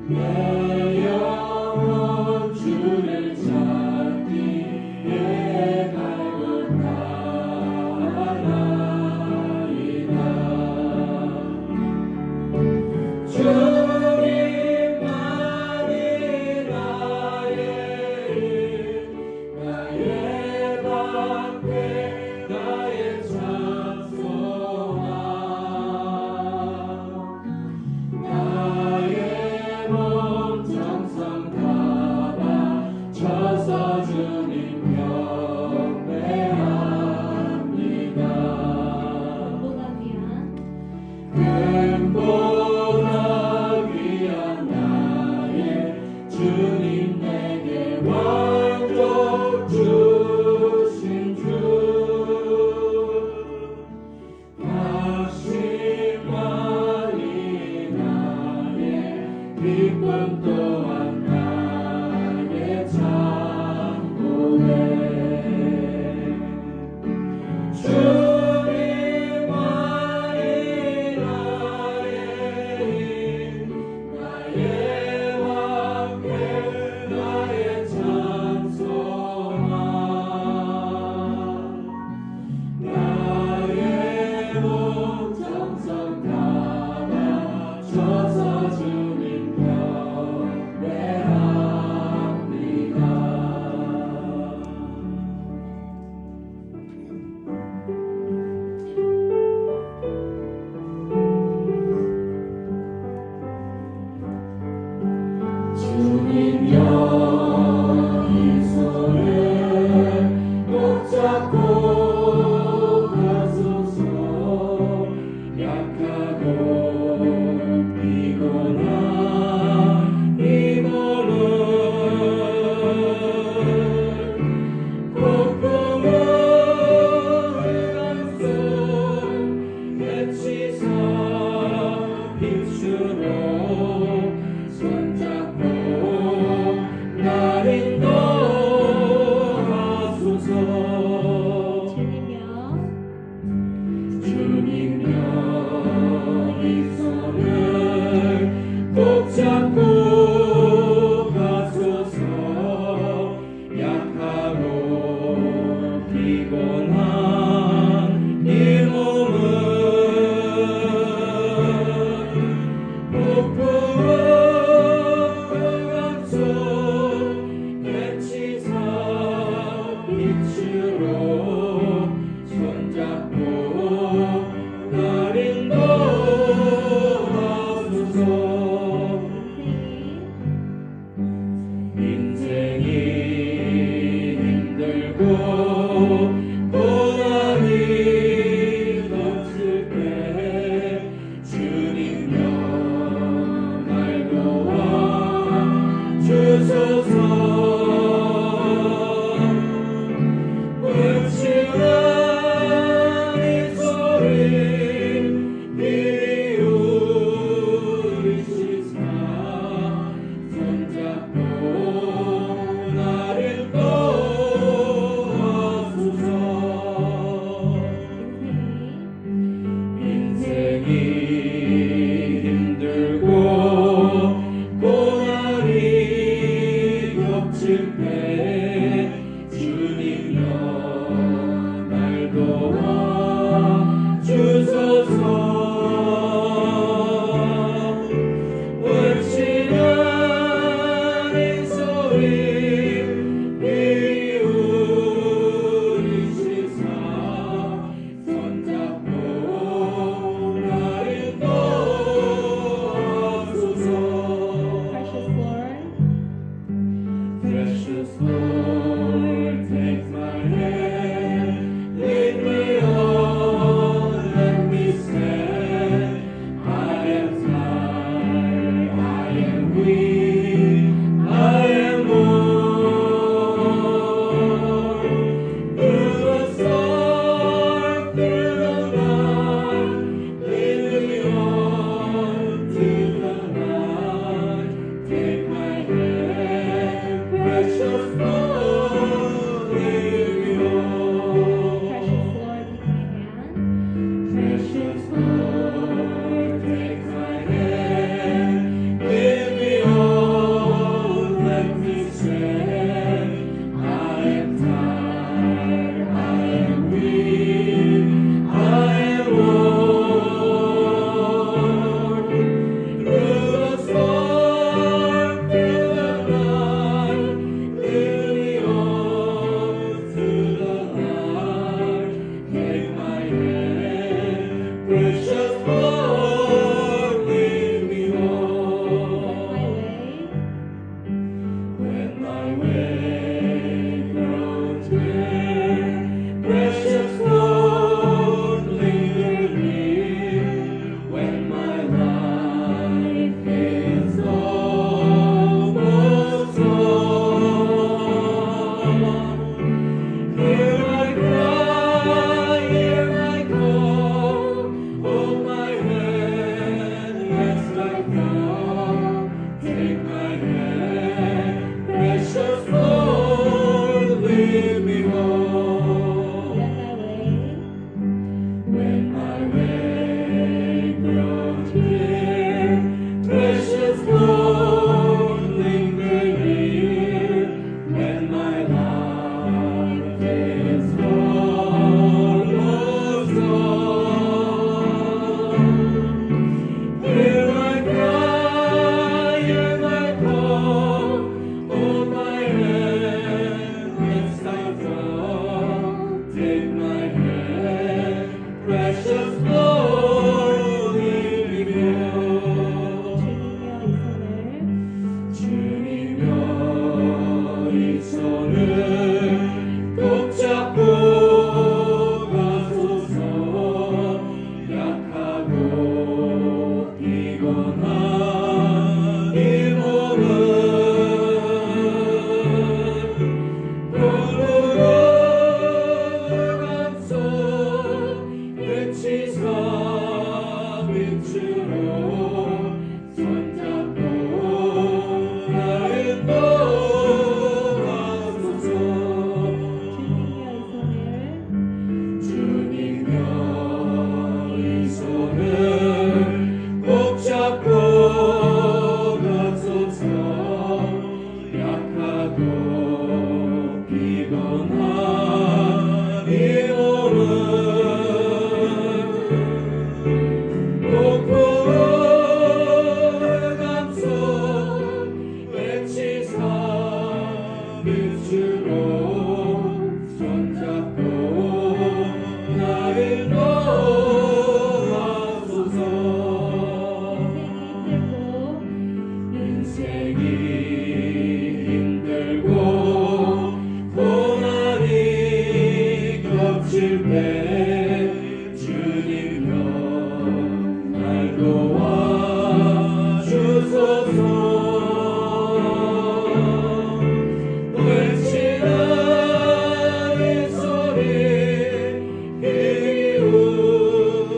내 영혼 주를 찾기에 갈급하나이다. 주님만이 나의 방패 나의 찬송아. 나의 몸 정성 다바 쳐서 주님 경배합니다. 금보다 귀한 나의 주님 내게 왕족 주신 주. 다시만이 나의 기쁨 또한 나의 참고해. 주님만이 나의 힘, 나의 왕패 나의 찬송아. 나의 몸 정성 다바 쳐서 주님 경배합니다. 주님 여기서는 꼭 잡고 가소서. 약하고 피곤한 이 몸을 폭풍은 흑암속 해치사 빛으로 손잡고 날 인도하소서. 주님여 이 손을 꼭 잡고 가소서. 약하고 피곤한 이 몸을 폭풍은 흑암속 해치사 빛으로 손잡고 날 인도하소서. 인생이 힘들고 고난이 덮칠 때 주님여 날 도와 주소서. 외치는 이 소리 이리 울리시사. 손잡고 날 인도하소서. 인생이 힘들고 고난이 겹칠 때 주님여 날 도와 주소서. 외치는 이 소리 이리 울리시사. 손잡고 날 인도하소서. Precious Lord, Precious Lord, 인생이 힘들고 고난이 겹칠 때 주님 날 도와주소서. 외치는 이 소리 귀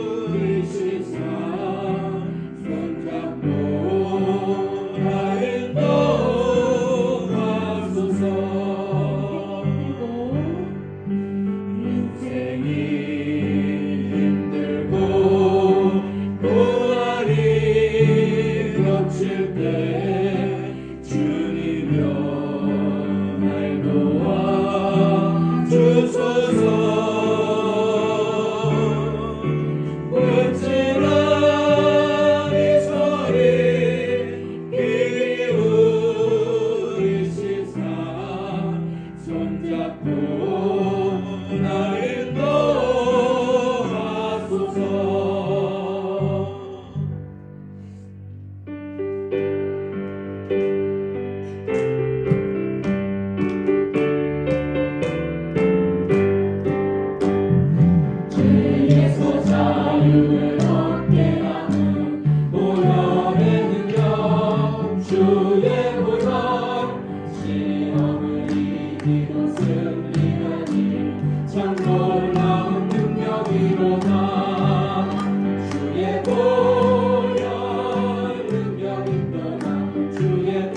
울리시사 손잡고 나 인도하소서. 인생이 힘들고 고난이 겹칠 때 주님여 날 도와주소서. 외치는 이 소리 귀 울리시사 손잡고 나 인도하소서. 죄에서 자유를 얻게 하는 보혈의 능력 주의 보혈 시험을 이기고 승리하니 참 놀라운 능력이로다. 주의 보혈 능력이 떠나 주의 피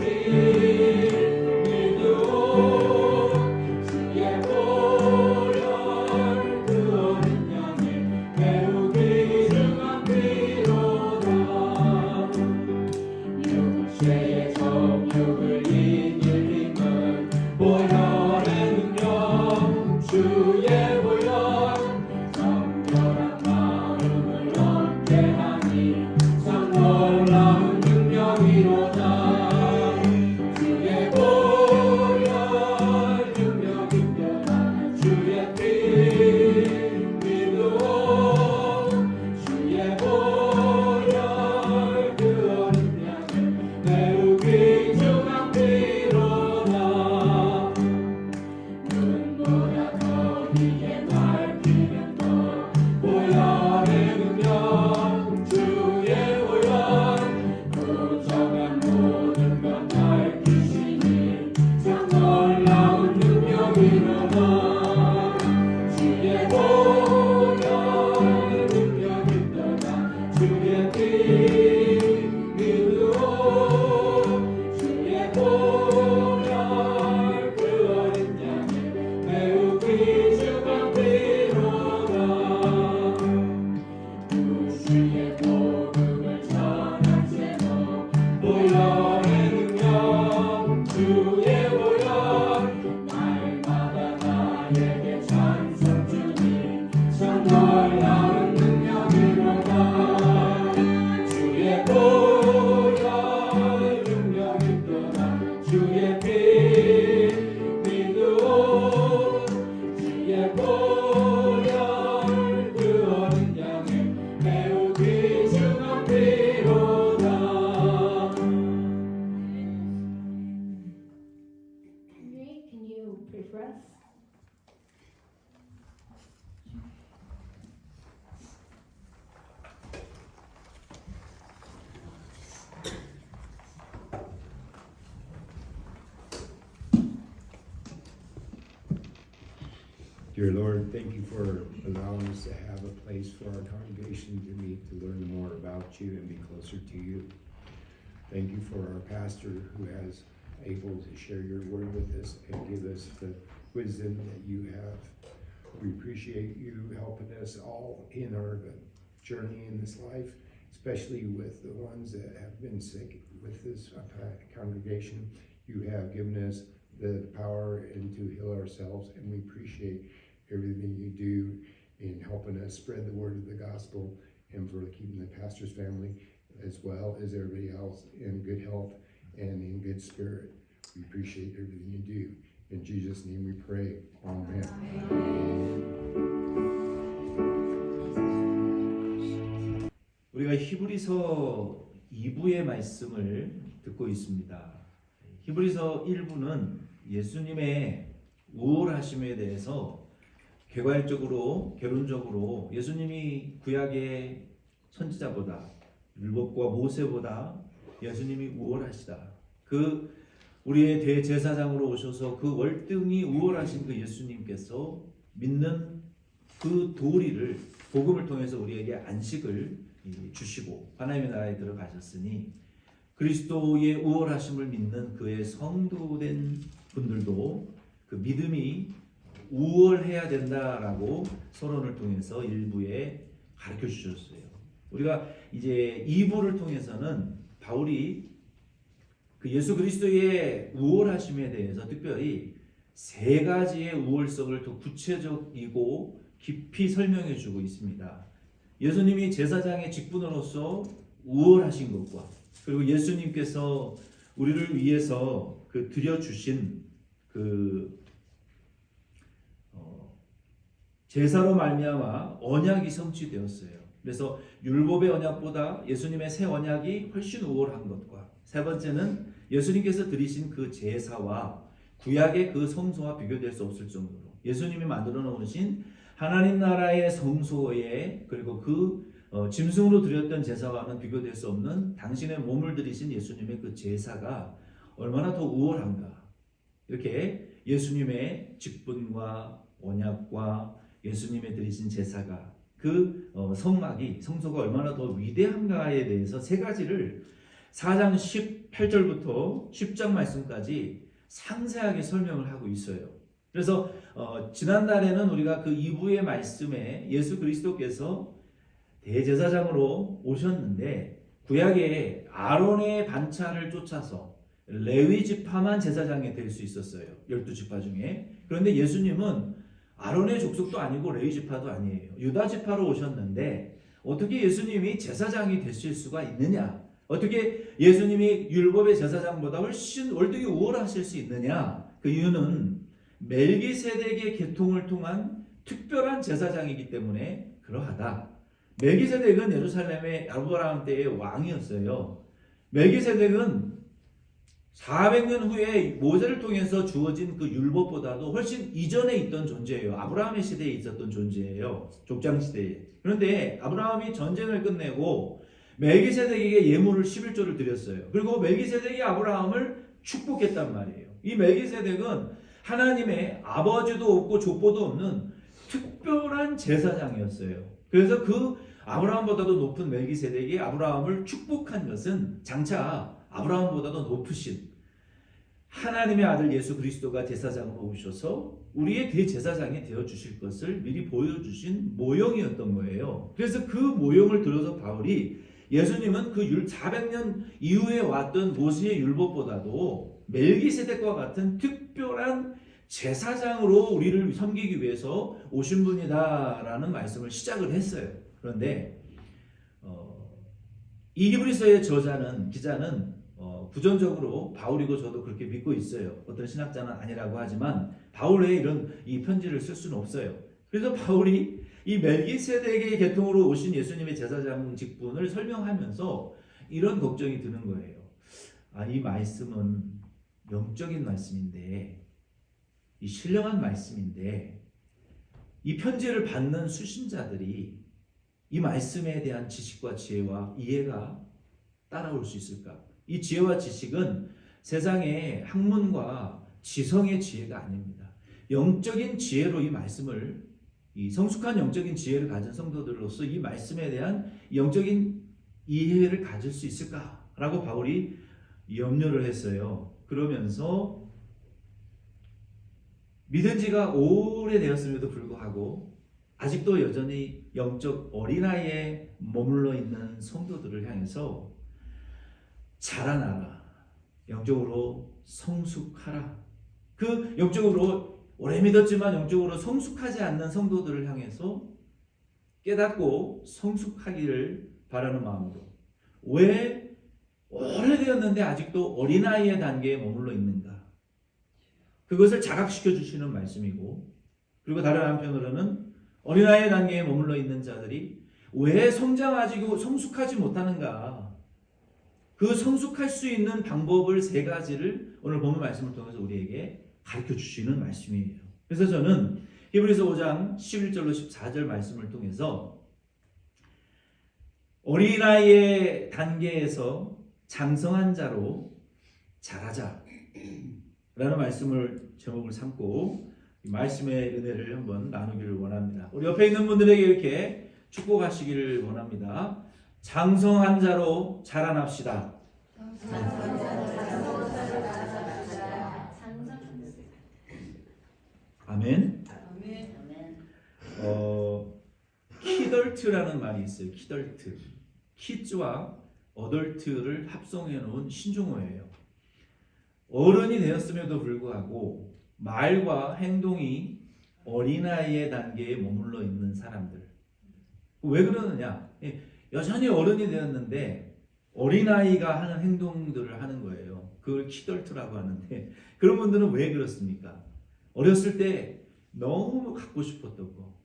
믿으오. 주의 보혈 그 어린 양의 매우 귀중한 피로다. 육체의 정욕을 이기는 보혈의 능력 주의 보혈 정결한 마음을 얻게 하니 참 놀라운 능력이로다. 주의 보혈 능력이 떠나 주의 피 믿으오. 주의 보혈 그 어린 양의 매우 귀중한 피로다. 눈보다 더 이게 밝히는 것 보혈의 능력 주의 보혈 부정한 모든 것 밝히시니 참 놀라운 능력이로다. 주의 보혈 능력이 떠나 주의 피 믿으오. 주의 보혈 그 어린 양의 매우 귀중한 피로다. 구주의 복음을 전할 제목 보혈의 능력 주의 보혈 날마다 나에게 찬송 주니 참 놀라운 능력이로다. 주의 보혈 능력이 떠나 주의 피 믿으오. 주의 보혈 그 어린 양의 매우 귀중한 피로다. Henry, can you pray for us? Dear Lord, thank you for allowing us to have a place for our congregation to meet, to learn more about you and be closer to you. Thank you for our pastor who has able to share your word with us and give us the wisdom that you have. We appreciate you helping us all in our journey in this life, especially with the ones that have been sick with this congregation. You have given us the power and to heal ourselves, and we appreciate everything you do in helping us spread the word of the gospel and for keeping the pastor's family as well as everybody else in good health and in good spirit. We appreciate everything you do. In Jesus' name we pray. Amen. 우리가 히브리서 2부의 말씀을 듣고 있습니다. 히브리서 1부는 예수님의 우월하심에 대해서 개괄적으로 개론적으로 예수님이 구약의 선지자보다 율법과 모세보다 예수님이 우월하시다. 그 우리의 대제사장으로 오셔서 그 월등히 우월하신 그 예수님께서 믿는 그 도리를 복음을 통해서 우리에게 안식을 주시고 하나님의 나라에 들어가셨으니 그리스도의 우월하심을 믿는 그의 성도된 분들도 그 믿음이 우월해야 된다라고 서론을 통해서 일부에 가르쳐 주셨어요. 우리가 이제 2부를 통해서는 바울이 그 예수 그리스도의 우월하심에 대해서 특별히 세 가지의 우월성을 더 구체적이고 깊이 설명해 주고 있습니다. 예수님이 제사장의 직분으로서 우월하신 것과 그리고 예수님께서 우리를 위해서 그 드려주신 그 제사로 말미암아 언약이 성취되었어요. 그래서 율법의 언약보다 예수님의 새 언약이 훨씬 우월한 것과 세 번째는 예수님께서 드리신 그 제사와 구약의 그 성소와 비교될 수 없을 정도로 예수님이 만들어 놓으신 하나님 나라의 성소에 그리고 그 짐승으로 드렸던 제사와는 비교될 수 없는 당신의 몸을 드리신 예수님의 그 제사가 얼마나 더 우월한가. 이렇게 예수님의 직분과 언약과 예수님의 드리신 제사가 그 성막이 성소가 얼마나 더 위대한가에 대해서 세 가지를 4장 18절부터 10장 말씀까지 상세하게 설명을 하고 있어요. 그래서 지난달에는 우리가 그 2부의 말씀에 예수 그리스도께서 대제사장으로 오셨는데 구약의 아론의 반차를 쫓아서 레위 지파만 제사장이 될 수 있었어요. 12지파 중에. 그런데 예수님은 아론의 족속도 아니고 레위 지파도 아니에요. 유다 지파로 오셨는데 어떻게 예수님이 제사장이 되실 수가 있느냐? 어떻게 예수님이 율법의 제사장보다 훨씬 월등히 우월하실 수 있느냐? 그 이유는 멜기세덱의 계통을 통한 특별한 제사장이기 때문에 그러하다. 멜기세덱은 예루살렘의 아브라함 때의 왕이었어요. 멜기세덱은 400년 후에 모세를 통해서 주어진 그 율법보다도 훨씬 이전에 있던 존재예요. 아브라함의 시대에 있었던 존재예요. 족장 시대에. 그런데 아브라함이 전쟁을 끝내고 멜기세덱에게 예물을 11조를 드렸어요. 그리고 멜기세덱이 아브라함을 축복했단 말이에요. 이 멜기세덱은 하나님의 아버지도 없고 족보도 없는 특별한 제사장이었어요. 그래서 그 아브라함보다도 높은 멜기세덱이 아브라함을 축복한 것은 장차 아브라함보다도 높으신 하나님의 아들 예수 그리스도가 제사장으로 오셔서 우리의 대제사장이 되어주실 것을 미리 보여주신 모형이었던 거예요. 그래서 그 모형을 들어서 바울이 예수님은 그 400년 이후에 왔던 모세의 율법보다도 멜기세덱과 같은 특별한 제사장으로 우리를 섬기기 위해서 오신 분이다라는 말씀을 시작을 했어요. 그런데 이 히브리서의 기자는 부정적으로 바울이고 저도 그렇게 믿고 있어요. 어떤 신학자는 아니라고 하지만 바울의 이런 이 편지를 쓸 수는 없어요. 그래서 바울이 이 멜기세덱의 계통으로 오신 예수님의 제사장 직분을 설명하면서 이런 걱정이 드는 거예요. 이 말씀은 영적인 말씀인데, 이 신령한 말씀인데, 이 편지를 받는 수신자들이 이 말씀에 대한 지식과 지혜와 이해가 따라올 수 있을까? 이 지혜와 지식은 세상의 학문과 지성의 지혜가 아닙니다. 영적인 지혜로 이 말씀을, 이 성숙한 영적인 지혜를 가진 성도들로서 이 말씀에 대한 영적인 이해를 가질 수 있을까라고 바울이 염려를 했어요. 그러면서 믿은 지가 오래되었음에도 불구하고 아직도 여전히 영적 어린아이에 머물러 있는 성도들을 향해서 자라나라, 영적으로 성숙하라. 그 영적으로 오래 믿었지만 영적으로 성숙하지 않는 성도들을 향해서 깨닫고 성숙하기를 바라는 마음으로, 왜 오래되었는데 아직도 어린아이의 단계에 머물러 있는가, 그것을 자각시켜 주시는 말씀이고, 그리고 다른 한편으로는 어린아이의 단계에 머물러 있는 자들이 왜 성장하지고 성숙하지 못하는가, 그 성숙할 수 있는 방법을 세 가지를 오늘 본문 말씀을 통해서 우리에게 가르쳐 주시는 말씀이에요. 그래서 저는 히브리서 5장 11절로 14절 말씀을 통해서 어린아이의 단계에서 장성한 자로 자라자 라는 말씀을 제목을 삼고 이 말씀의 은혜를 한번 나누기를 원합니다. 우리 옆에 있는 분들에게 이렇게 축복하시기를 원합니다. 장성한 자로 자라납시다. 아멘. 키덜트라는 말이 있어요. 키덜트. 키즈와 어덜트를 합성해 놓은 신종어예요. 어른이 되었음에도 불구하고 말과 행동이 어린아이의 단계에 머물러 있는 사람들. 왜 그러느냐? 여전히 어른이 되었는데 어린아이가 하는 행동들을 하는 거예요. 그걸 키덜트라고 하는데 그런 분들은 왜 그렇습니까? 어렸을 때 너무 갖고 싶었던 거.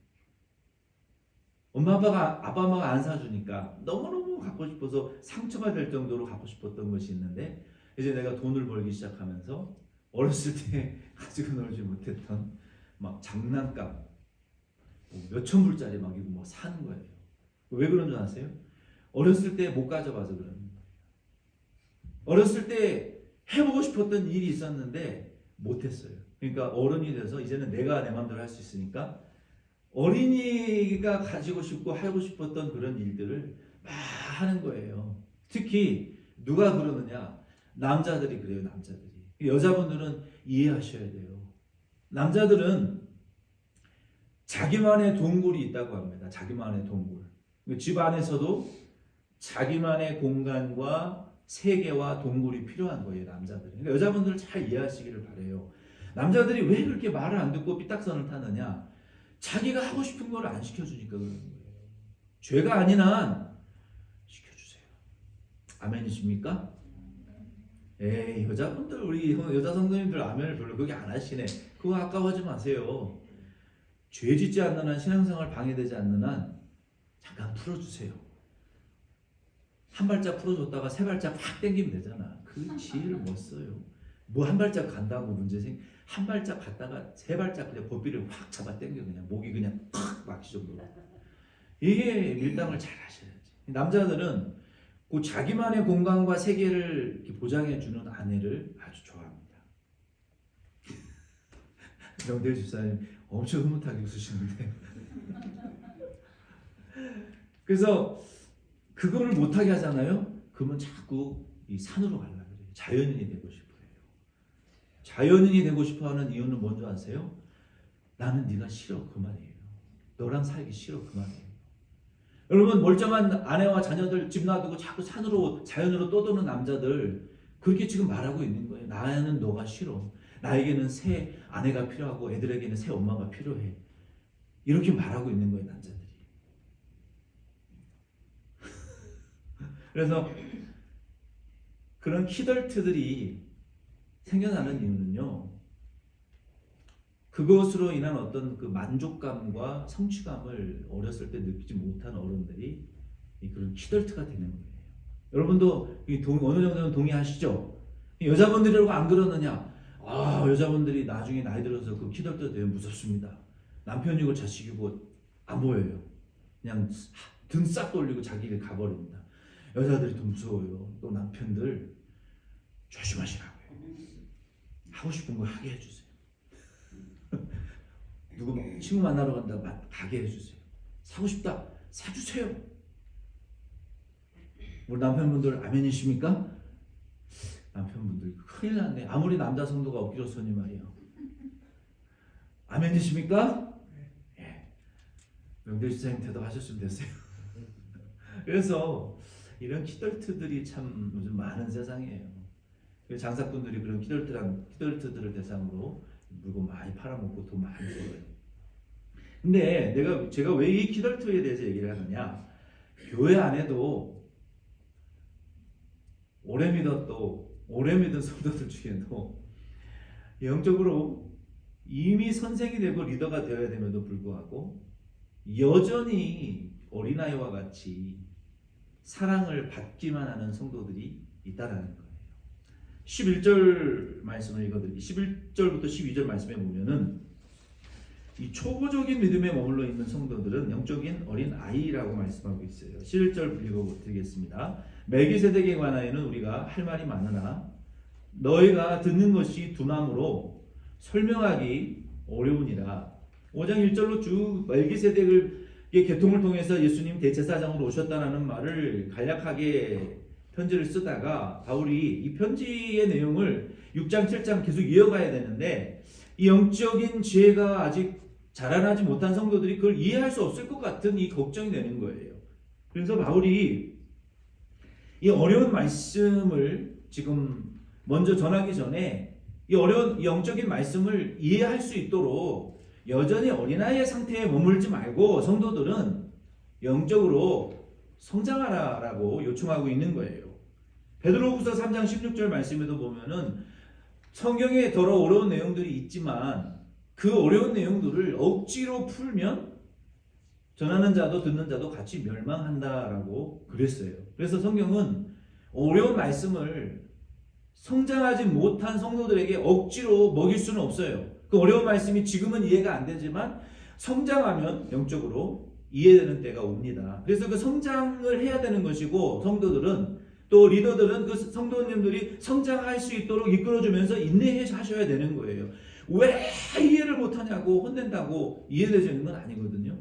아빠 엄마가 안 사주니까 너무너무 갖고 싶어서 상처가 될 정도로 갖고 싶었던 것이 있는데 이제 내가 돈을 벌기 시작하면서 어렸을 때 가지고 놀지 못했던 막 장난감 몇천 불짜리 막 이거 뭐 사는 거예요. 왜 그런 줄 아세요? 어렸을 때 못 가져봐서 그러는 거예요. 어렸을 때 해보고 싶었던 일이 있었는데 못했어요. 그러니까 어른이 돼서 이제는 내가 내 마음대로 할 수 있으니까 어린이가 가지고 싶고 하고 싶었던 그런 일들을 막 하는 거예요. 특히 누가 그러느냐? 남자들이 그래요. 남자들이. 여자분들은 이해하셔야 돼요. 남자들은 자기만의 동굴이 있다고 합니다. 자기만의 동굴. 집 안에서도 자기만의 공간과 세계와 동굴이 필요한 거예요. 남자들은. 그러니까 여자분들을 잘 이해하시기를 바래요. 남자들이 왜 그렇게 말을 안 듣고 삐딱선을 타느냐? 자기가 하고 싶은 걸 안 시켜주니까 그러는 거예요. 죄가 아닌 한 시켜주세요. 아멘이십니까? 에이, 여자분들, 우리 여자 성도님들 아멘을 별로 그렇게 안 하시네. 그거 아까워하지 마세요. 죄 짓지 않는 한, 신앙생활 방해되지 않는 한 잠깐 풀어주세요. 한 발짝 풀어줬다가 세 발짝 확 당기면 되잖아. 그 지혜를 못 써요. 뭐 한 발짝 간다고 문제 한 발짝 갔다가 세 발짝 그냥 고삐를 확 잡아 당겨 그냥 목이 그냥 탁 막힐 정도로. 이게 밀당을 잘 하셔야지. 남자들은 그 자기만의 공간과 세계를 이렇게 보장해주는 아내를 아주 좋아합니다. 명대 집사님 엄청 흐뭇하게 웃으시는데 그래서 그거를 못하게 하잖아요. 그러면 자꾸 이 산으로 가려고 그래요. 자연인이 되고 싶어요. 자연인이 되고 싶어하는 이유는 뭔지 아세요? 나는 네가 싫어 그 말이에요. 너랑 살기 싫어 그 말이에요. 여러분 멀쩡한 아내와 자녀들 집 놔두고 자꾸 산으로 자연으로 떠도는 남자들 그렇게 지금 말하고 있는 거예요. 나는 너가 싫어. 나에게는 새 아내가 필요하고 애들에게는 새 엄마가 필요해. 이렇게 말하고 있는 거예요. 남자들이. 그래서 그런 키덜트들이 생겨나는 이유는요. 그것으로 인한 어떤 그 만족감과 성취감을 어렸을 때 느끼지 못한 어른들이 그런 키덜트가 되는 거예요. 여러분도 어느 정도는 동의하시죠? 여자분들이라고 안 그러느냐? 여자분들이 나중에 나이 들어서 그 키덜트 되면 무섭습니다. 남편이고 자식이고 안 보여요. 그냥 등 싹 돌리고 자기 길 가버립니다. 여자들이 더 무서워요. 또 남편들 조심하시라고요. 하고 싶은 거 하게 해주세요. 누구 친구 만나러 간다 가게 해주세요. 사고 싶다 사주세요. 우리 남편분들 아멘이십니까? 남편분들 큰일 났네. 아무리 남자 성도가 없기로서니 말이야. 아멘이십니까? 예. 명대 집사님 대답하셨으면 됐어요. 그래서 이런 키덜트들이 참 요즘 많은 세상이에요. 장사꾼들이 그런 키덜트들을 대상으로 물건 많이 팔아먹고 돈 많이 벌어요. 근데 제가 왜 이 키덜트에 대해서 얘기를 하느냐? 교회 안에도 오래 믿은 성도들 중에도 영적으로 이미 선생이 되고 리더가 되어야 됨에도 불구하고 여전히 어린아이와 같이 사랑을 받기만 하는 성도들이 있다라는 거예요. 11절 말씀을 읽어드릴게요. 11절부터 12절 말씀에 보면은 이 초보적인 믿음에 머물러 있는 성도들은 영적인 어린 아이라고 말씀하고 있어요. 11절 읽어드리겠습니다. 멜기세덱에 관하여는 우리가 할 말이 많으나 너희가 듣는 것이 둔함으로 설명하기 어려우니라. 5장 1절로 쭉 멜기세덱의 계통을 통해서 예수님 대제사장으로 오셨다는 말을 간략하게 편지를 쓰다가 바울이 이 편지의 내용을 6장 7장 계속 이어가야 되는데 이 영적인 지혜가 아직 자라나지 못한 성도들이 그걸 이해할 수 없을 것 같은 이 걱정이 되는 거예요. 그래서 바울이 이 어려운 말씀을 지금 먼저 전하기 전에 이 어려운 영적인 말씀을 이해할 수 있도록 여전히 어린아이의 상태에 머물지 말고 성도들은 영적으로 성장하라라고 요청하고 있는 거예요. 베드로후서 3장 16절 말씀에도 보면은 성경에 더러 어려운 내용들이 있지만 그 어려운 내용들을 억지로 풀면 전하는 자도 듣는 자도 같이 멸망한다라고 그랬어요. 그래서 성경은 어려운 말씀을 성장하지 못한 성도들에게 억지로 먹일 수는 없어요. 그 어려운 말씀이 지금은 이해가 안 되지만 성장하면 영적으로 이해되는 때가 옵니다. 그래서 그 성장을 해야 되는 것이고 성도들은 또 리더들은 그 성도님들이 성장할 수 있도록 이끌어주면서 인내하셔야 되는 거예요. 왜 이해를 못하냐고 혼낸다고 이해되지는 건 아니거든요.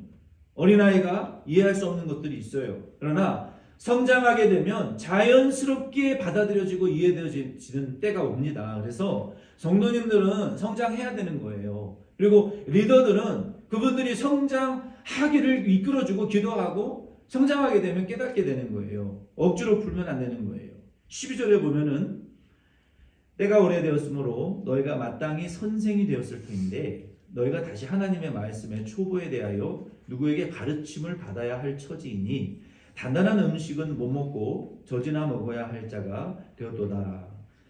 어린아이가 이해할 수 없는 것들이 있어요. 그러나 성장하게 되면 자연스럽게 받아들여지고 이해되어지는 때가 옵니다. 그래서 성도님들은 성장해야 되는 거예요. 그리고 리더들은 그분들이 성장하기를 이끌어주고 기도하고 성장하게 되면 깨닫게 되는 거예요. 억지로 풀면 안 되는 거예요. 12절에 보면은 때가 오래되었으므로 너희가 마땅히 선생이 되었을 터인데 너희가 다시 하나님의 말씀의 초보에 대하여 누구에게 가르침을 받아야 할 처지이니 단단한 음식은 못 먹고 젖이나 먹어야 할 자가 되었도다.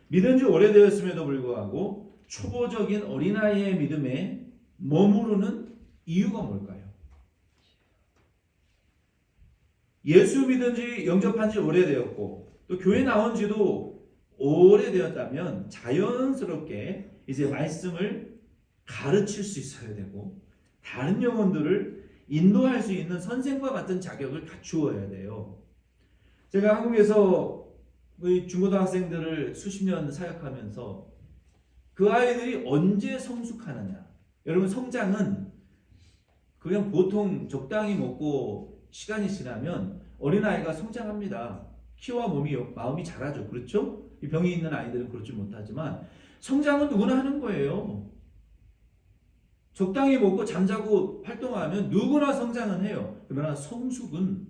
믿은 지 오래되었음에도 불구하고 초보적인 어린아이의 믿음에 머무르는 이유가 뭘까요? 예수 믿은 지 영접한 지 오래되었고 또 교회 나온 지도 오래되었다면 자연스럽게 이제 말씀을 가르칠 수 있어야 되고 다른 영혼들을 인도할 수 있는 선생과 같은 자격을 갖추어야 돼요. 제가 한국에서 우리 중고등학생들을 수십 년 사역하면서 그 아이들이 언제 성숙하느냐. 여러분 성장은 그냥 보통 적당히 먹고 시간이 지나면 어린아이가 성장합니다. 키와 마음이 자라죠. 그렇죠? 이 병이 있는 아이들은 그렇지 못하지만 성장은 누구나 하는 거예요. 적당히 먹고 잠자고 활동하면 누구나 성장은 해요. 그러나 성숙은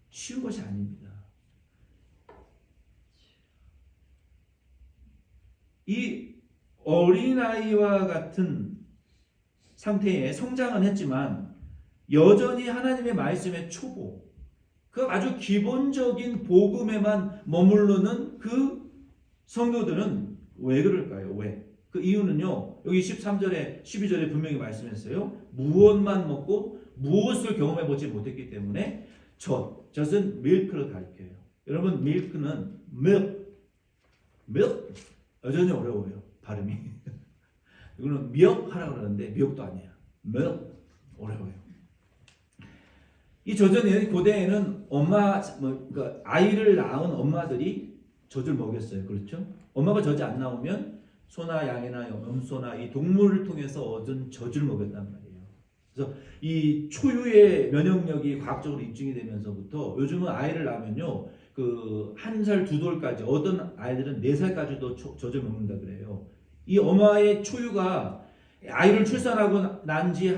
쉬운 것이 아닙니다. 이 어린아이와 같은 상태에 성장은 했지만 여전히 하나님의 말씀의 초보, 그 아주 기본적인 복음에만 머무르는 그 성도들은 왜 그럴까요? 왜? 그 이유는요. 여기 13절에 12절에 분명히 말씀했어요. 무엇만 먹고 무엇을 경험해 보지 못했기 때문에 젖은 밀크를 가리켜요. 여러분 밀크는 milk 여전히 어려워요. 발음이. 이거는 미역 하라고 그러는데 미역도 아니야. milk 어려워요. 이 젖은 고대에는 그러니까 아이를 낳은 엄마들이 젖을 먹였어요. 그렇죠? 엄마가 젖이 안 나오면 소나 양이나 염소나 이 동물을 통해서 얻은 젖을 먹였단 말이에요. 그래서 이 초유의 면역력이 과학적으로 입증이 되면서부터 요즘은 아이를 낳으면요, 그 1살 2돌까지 어떤 아이들은 4살까지도 젖을 먹는다 그래요. 이 엄마의 초유가 아이를 출산하고 난 지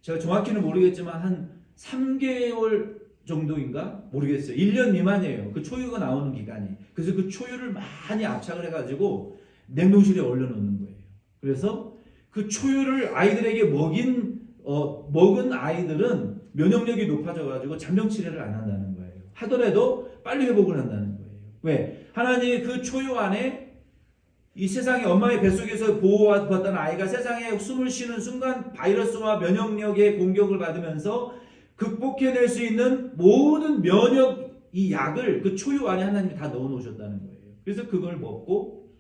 제가 정확히는 모르겠지만 한 3개월 정도인가 모르겠어요. 1년 미만이에요. 그 초유가 나오는 기간이. 그래서 그 초유를 많이 압착을 해가지고 냉동실에 얼려놓는 거예요. 그래서 그 초유를 아이들에게 먹은 아이들은 면역력이 높아져가지고 잠정 치레를 안 한다는 거예요. 하더라도 빨리 회복을 한다는 거예요. 왜? 하나님이 그 초유 안에 이 세상에 엄마의 뱃속에서 보호받던 아이가 세상에 숨을 쉬는 순간 바이러스와 면역력의 공격을 받으면서 극복해낼 수 있는 모든 면역 이 약을 그 초유 안에 하나님이 다 넣어 놓으셨다는 거예요. 그래서 그걸 먹고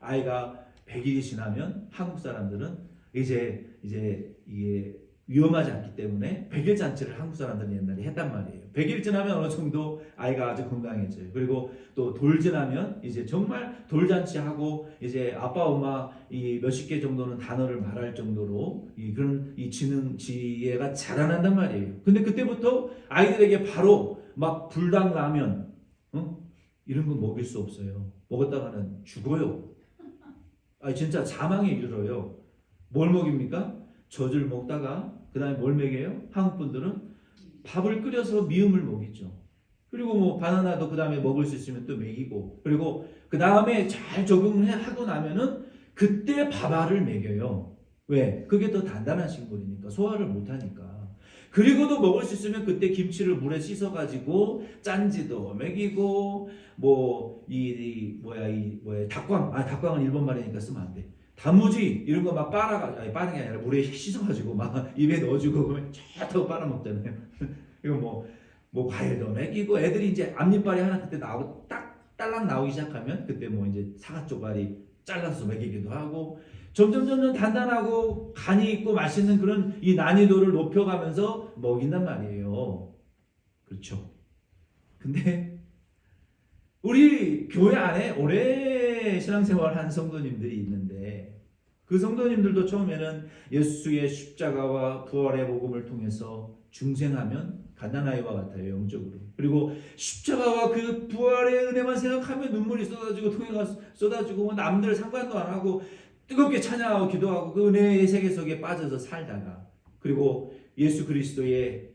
아이가 100일이 지나면 한국 사람들은 이제 이게 위험하지 않기 때문에 100일 잔치를 한국 사람들은 옛날에 했단 말이에요. 100일 지나면 어느 정도 아이가 아주 건강해져요. 그리고 또 돌 지나면 이제 정말 돌잔치하고 이제 아빠 엄마 이 몇십 개 정도는 단어를 말할 정도로 그런 지혜가 자라난단 말이에요. 근데 그때부터 아이들에게 바로 막 불닭라면 이런 거 먹일 수 없어요. 먹었다가는 죽어요. 진짜 사망에 이르러요. 뭘 먹입니까? 젖을 먹다가 그 다음에 뭘 먹여요? 한국 분들은 밥을 끓여서 미음을 먹이죠. 그리고 뭐 바나나도 그 다음에 먹을 수 있으면 또 먹이고, 그리고 그 다음에 잘 적응을 하고 나면은 그때 밥알을 먹여요. 왜? 그게 더 단단한 식물이니까, 소화를 못하니까. 그리고도 먹을 수 있으면 그때 김치를 물에 씻어가지고 짠지도 먹이고, 닭광은 일본 말이니까 쓰면 안 돼. 단무지 이런 거 막 빨아가지고, 빠는 게 아니라 물에 씻어가지고 막 입에 넣어주고 그러면 쫙 빨아먹잖아요. 이거 뭐 과일도 먹이고, 애들이 이제 앞니빨이 하나 그때 나오고 딱 딸랑 나오기 시작하면 그때 뭐 이제 사과 쪼가리 잘라서 먹이기도 하고, 점점 단단하고 간이 있고 맛있는 그런 이 난이도를 높여가면서 먹인단 말이에요. 그렇죠. 근데 우리 교회 안에 오래 신앙생활한 성도님들이 있는데, 그 성도님들도 처음에는 예수의 십자가와 부활의 복음을 통해서 중생하면 갓난아이와 같아요, 영적으로. 그리고 십자가와 그 부활의 은혜만 생각하면 눈물이 쏟아지고 통해가 쏟아지고 남들 상관도 안 하고 뜨겁게 찬양하고 기도하고 그 은혜의 세계 속에 빠져서 살다가, 그리고 예수 그리스도의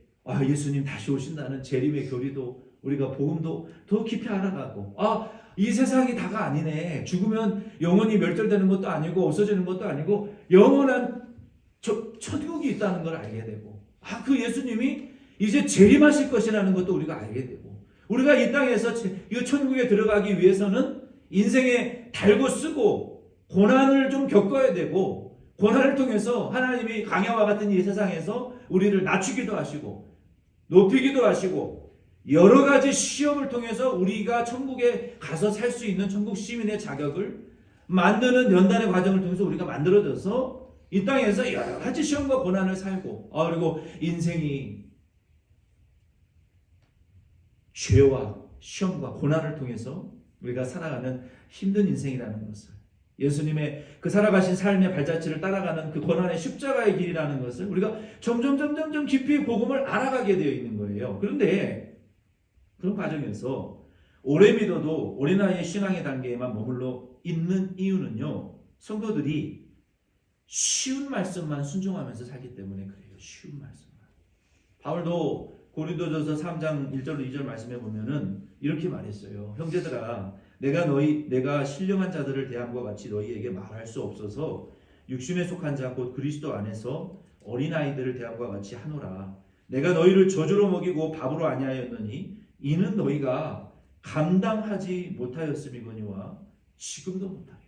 예수님 다시 오신다는 재림의 교리도 우리가 복음도 더 깊이 알아가고, 이 세상이 다가 아니네. 죽으면 영원히 멸절되는 것도 아니고 없어지는 것도 아니고 영원한 천국이 있다는 걸 알게 되고, 그 예수님이 이제 재림하실 것이라는 것도 우리가 알게 되고, 우리가 이 땅에서 이 천국에 들어가기 위해서는 인생에 달고 쓰고 고난을 좀 겪어야 되고, 고난을 통해서 하나님이 강야와 같은 이 세상에서 우리를 낮추기도 하시고 높이기도 하시고, 여러 가지 시험을 통해서 우리가 천국에 가서 살 수 있는 천국 시민의 자격을 만드는 연단의 과정을 통해서 우리가 만들어져서 이 땅에서 여러 가지 시험과 고난을 살고, 그리고 인생이 죄와 시험과 고난을 통해서 우리가 살아가는 힘든 인생이라는 것을, 예수님의 그 살아가신 삶의 발자취를 따라가는 그 고난의 십자가의 길이라는 것을 우리가 점점 깊이 복음을 알아가게 되어 있는 거예요. 그런데 그런 과정에서 오래 믿어도 어린아이의 신앙의 단계에만 머물러 있는 이유는요, 성도들이 쉬운 말씀만 순종하면서 살기 때문에 그래요. 쉬운 말씀만. 바울도 고린도전서 3장 1절 2절 말씀해 보면은 이렇게 말했어요. 형제들아, 내가 신령한 자들을 대함과 같이 너희에게 말할 수 없어서 육신에 속한 자 곧 그리스도 안에서 어린아이들을 대함과 같이 하노라. 내가 너희를 저주로 먹이고 밥으로 아니하였느니 이는 너희가 감당하지 못하였음이거니와 지금도 못하리라.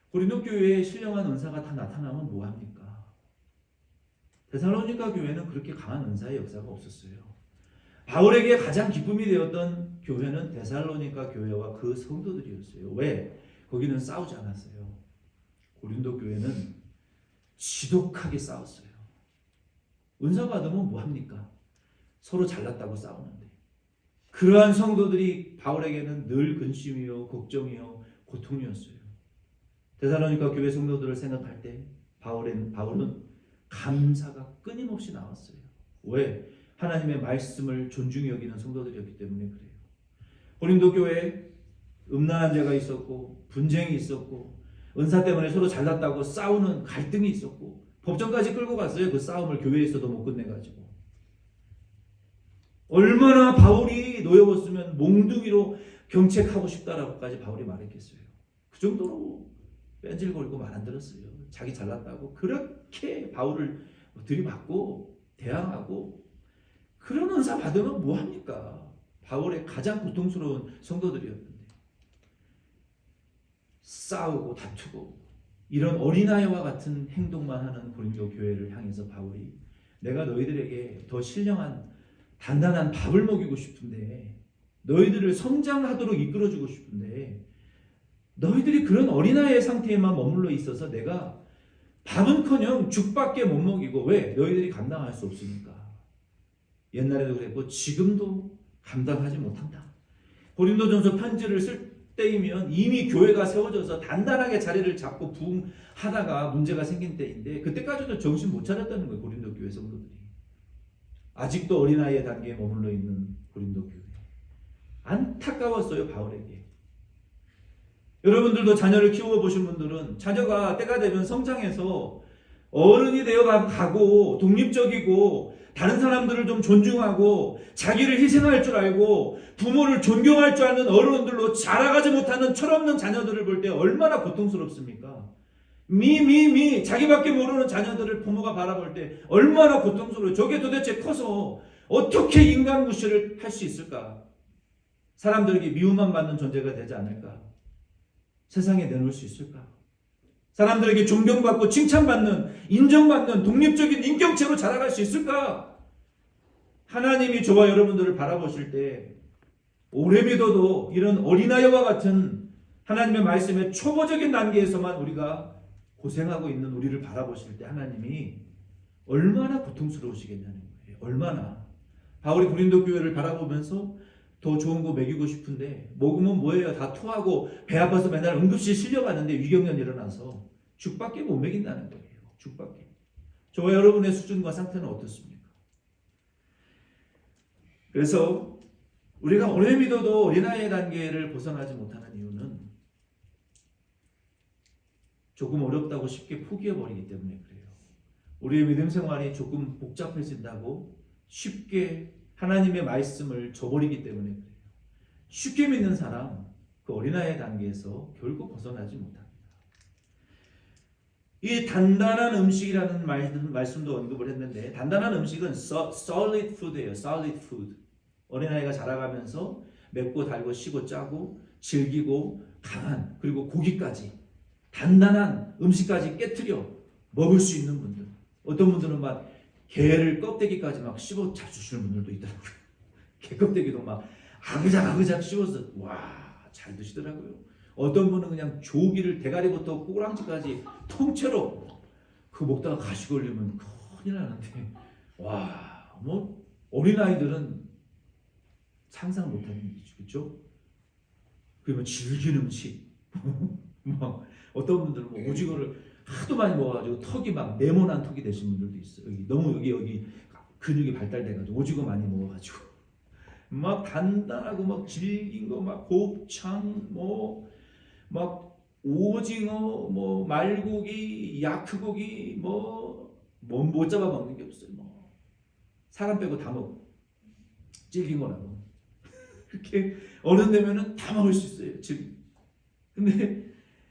고린도 교회에 신령한 은사가 다 나타나면 뭐합니까? 데살로니가 교회는 그렇게 강한 은사의 역사가 없었어요. 바울에게 가장 기쁨이 되었던 교회는 데살로니가 교회와 그 성도들이었어요. 왜? 거기는 싸우지 않았어요. 고린도 교회는 지독하게 싸웠어요. 은사 받으면 뭐합니까? 서로 잘났다고 싸우는데. 그러한 성도들이 바울에게는 늘 근심이요 걱정이요 고통이었어요. 데살로니가 교회 성도들을 생각할 때 바울은 감사가 끊임없이 나왔어요. 왜? 하나님의 말씀을 존중히 여기는 성도들이었기 때문에 그래요. 고린도 교회에 음란한 죄가 있었고 분쟁이 있었고 은사 때문에 서로 잘났다고 싸우는 갈등이 있었고 법정까지 끌고 갔어요. 그 싸움을 교회에서도 못 끝내가지고. 얼마나 바울이 노여웠으면 몽둥이로 경책하고 싶다라고까지 바울이 말했겠어요. 그 정도로 뺀질거리고 말 안 들었어요. 자기 잘났다고 그렇게 바울을 들이받고 대항하고, 그런 은사 받으면 뭐합니까? 바울의 가장 고통스러운 성도들이었는데 싸우고 다투고 이런 어린아이와 같은 행동만 하는 고린도 교회를 향해서 바울이 내가 너희들에게 더 신령한 단단한 밥을 먹이고 싶은데, 너희들을 성장하도록 이끌어주고 싶은데, 너희들이 그런 어린아이의 상태에만 머물러 있어서 내가 밥은커녕 죽밖에 못 먹이고, 왜? 너희들이 감당할 수 없으니까. 옛날에도 그랬고 지금도 감당하지 못한다. 고린도전서 편지를 쓸 때이면 이미 교회가 세워져서 단단하게 자리를 잡고 부흥하다가 문제가 생긴 때인데, 그때까지도 정신 못 차렸다는 거예요. 고린도 교회 성도들이 아직도 어린아이의 단계에 머물러 있는 고린도 교회. 안타까웠어요, 바울에게. 여러분들도 자녀를 키워보신 분들은 자녀가 때가 되면 성장해서 어른이 되어 가고 독립적이고 다른 사람들을 좀 존중하고 자기를 희생할 줄 알고 부모를 존경할 줄 아는 어른들로 자라가지 못하는 철없는 자녀들을 볼 때 얼마나 고통스럽습니까? 자기밖에 모르는 자녀들을 부모가 바라볼 때 얼마나 고통스러워요. 저게 도대체 커서 어떻게 인간 무시를 할 수 있을까? 사람들에게 미움만 받는 존재가 되지 않을까? 세상에 내놓을 수 있을까? 사람들에게 존경받고 칭찬받는, 인정받는 독립적인 인격체로 자라갈 수 있을까? 하나님이 저와 여러분들을 바라보실 때 오래 믿어도 이런 어린아이와 같은 하나님의 말씀의 초보적인 단계에서만 우리가 고생하고 있는 우리를 바라보실 때 하나님이 얼마나 고통스러우시겠냐는 거예요. 얼마나. 바울이 고린도 교회를 바라보면서 더 좋은 거 먹이고 싶은데 먹으면 뭐예요? 다 토하고 배 아파서 맨날 응급실 실려가는데 위경련 일어나서 죽밖에 못 먹인다는 거예요. 죽밖에. 저와 여러분의 수준과 상태는 어떻습니까? 그래서 우리가 오래 믿어도 어린아이의 단계를 벗어나지 못하는 이유는 조금 어렵다고 쉽게 포기해버리기 때문에 그래요. 우리의 믿음 생활이 조금 복잡해진다고 쉽게 하나님의 말씀을 저버리기 때문에 그래요. 쉽게 믿는 사람, 그 어린아이의 단계에서 결국 벗어나지 못합니다. 이 단단한 음식이라는 말씀도 언급을 했는데, 단단한 음식은 solid food예요. solid food. 어린아이가 자라가면서 맵고 달고 시고 짜고 질기고 강한, 그리고 고기까지 단단한 음식까지 깨트려 먹을 수 있는 분들. 어떤 분들은 막 게를 껍데기까지 막 씹어 잡수시는 분들도 있더라고요. 게 껍데기도 막 아그작 씹어서 잘 드시더라고요. 어떤 분은 그냥 조기를 대가리부터 꼬랑지까지 통째로 그거 먹다가 가시 걸리면 큰일 나는데, 뭐 어린아이들은 상상 못하는 일이죠. 그렇죠? 그러면 질긴 음식 막 어떤 분들은 뭐 오징어를 하도 많이 먹어가지고 턱이 막 네모난 턱이 되신 분들도 있어요. 여기 근육이 발달돼가지고 오징어 많이 먹어가지고 막 단단하고 막 질긴 거 막 곱창 막 오징어 말고기 야크고기 못 잡아 먹는 게 없어요. 사람 빼고 다 먹어. 질긴 거라고. 그렇게 어른 되면은 다 먹을 수 있어요. 근데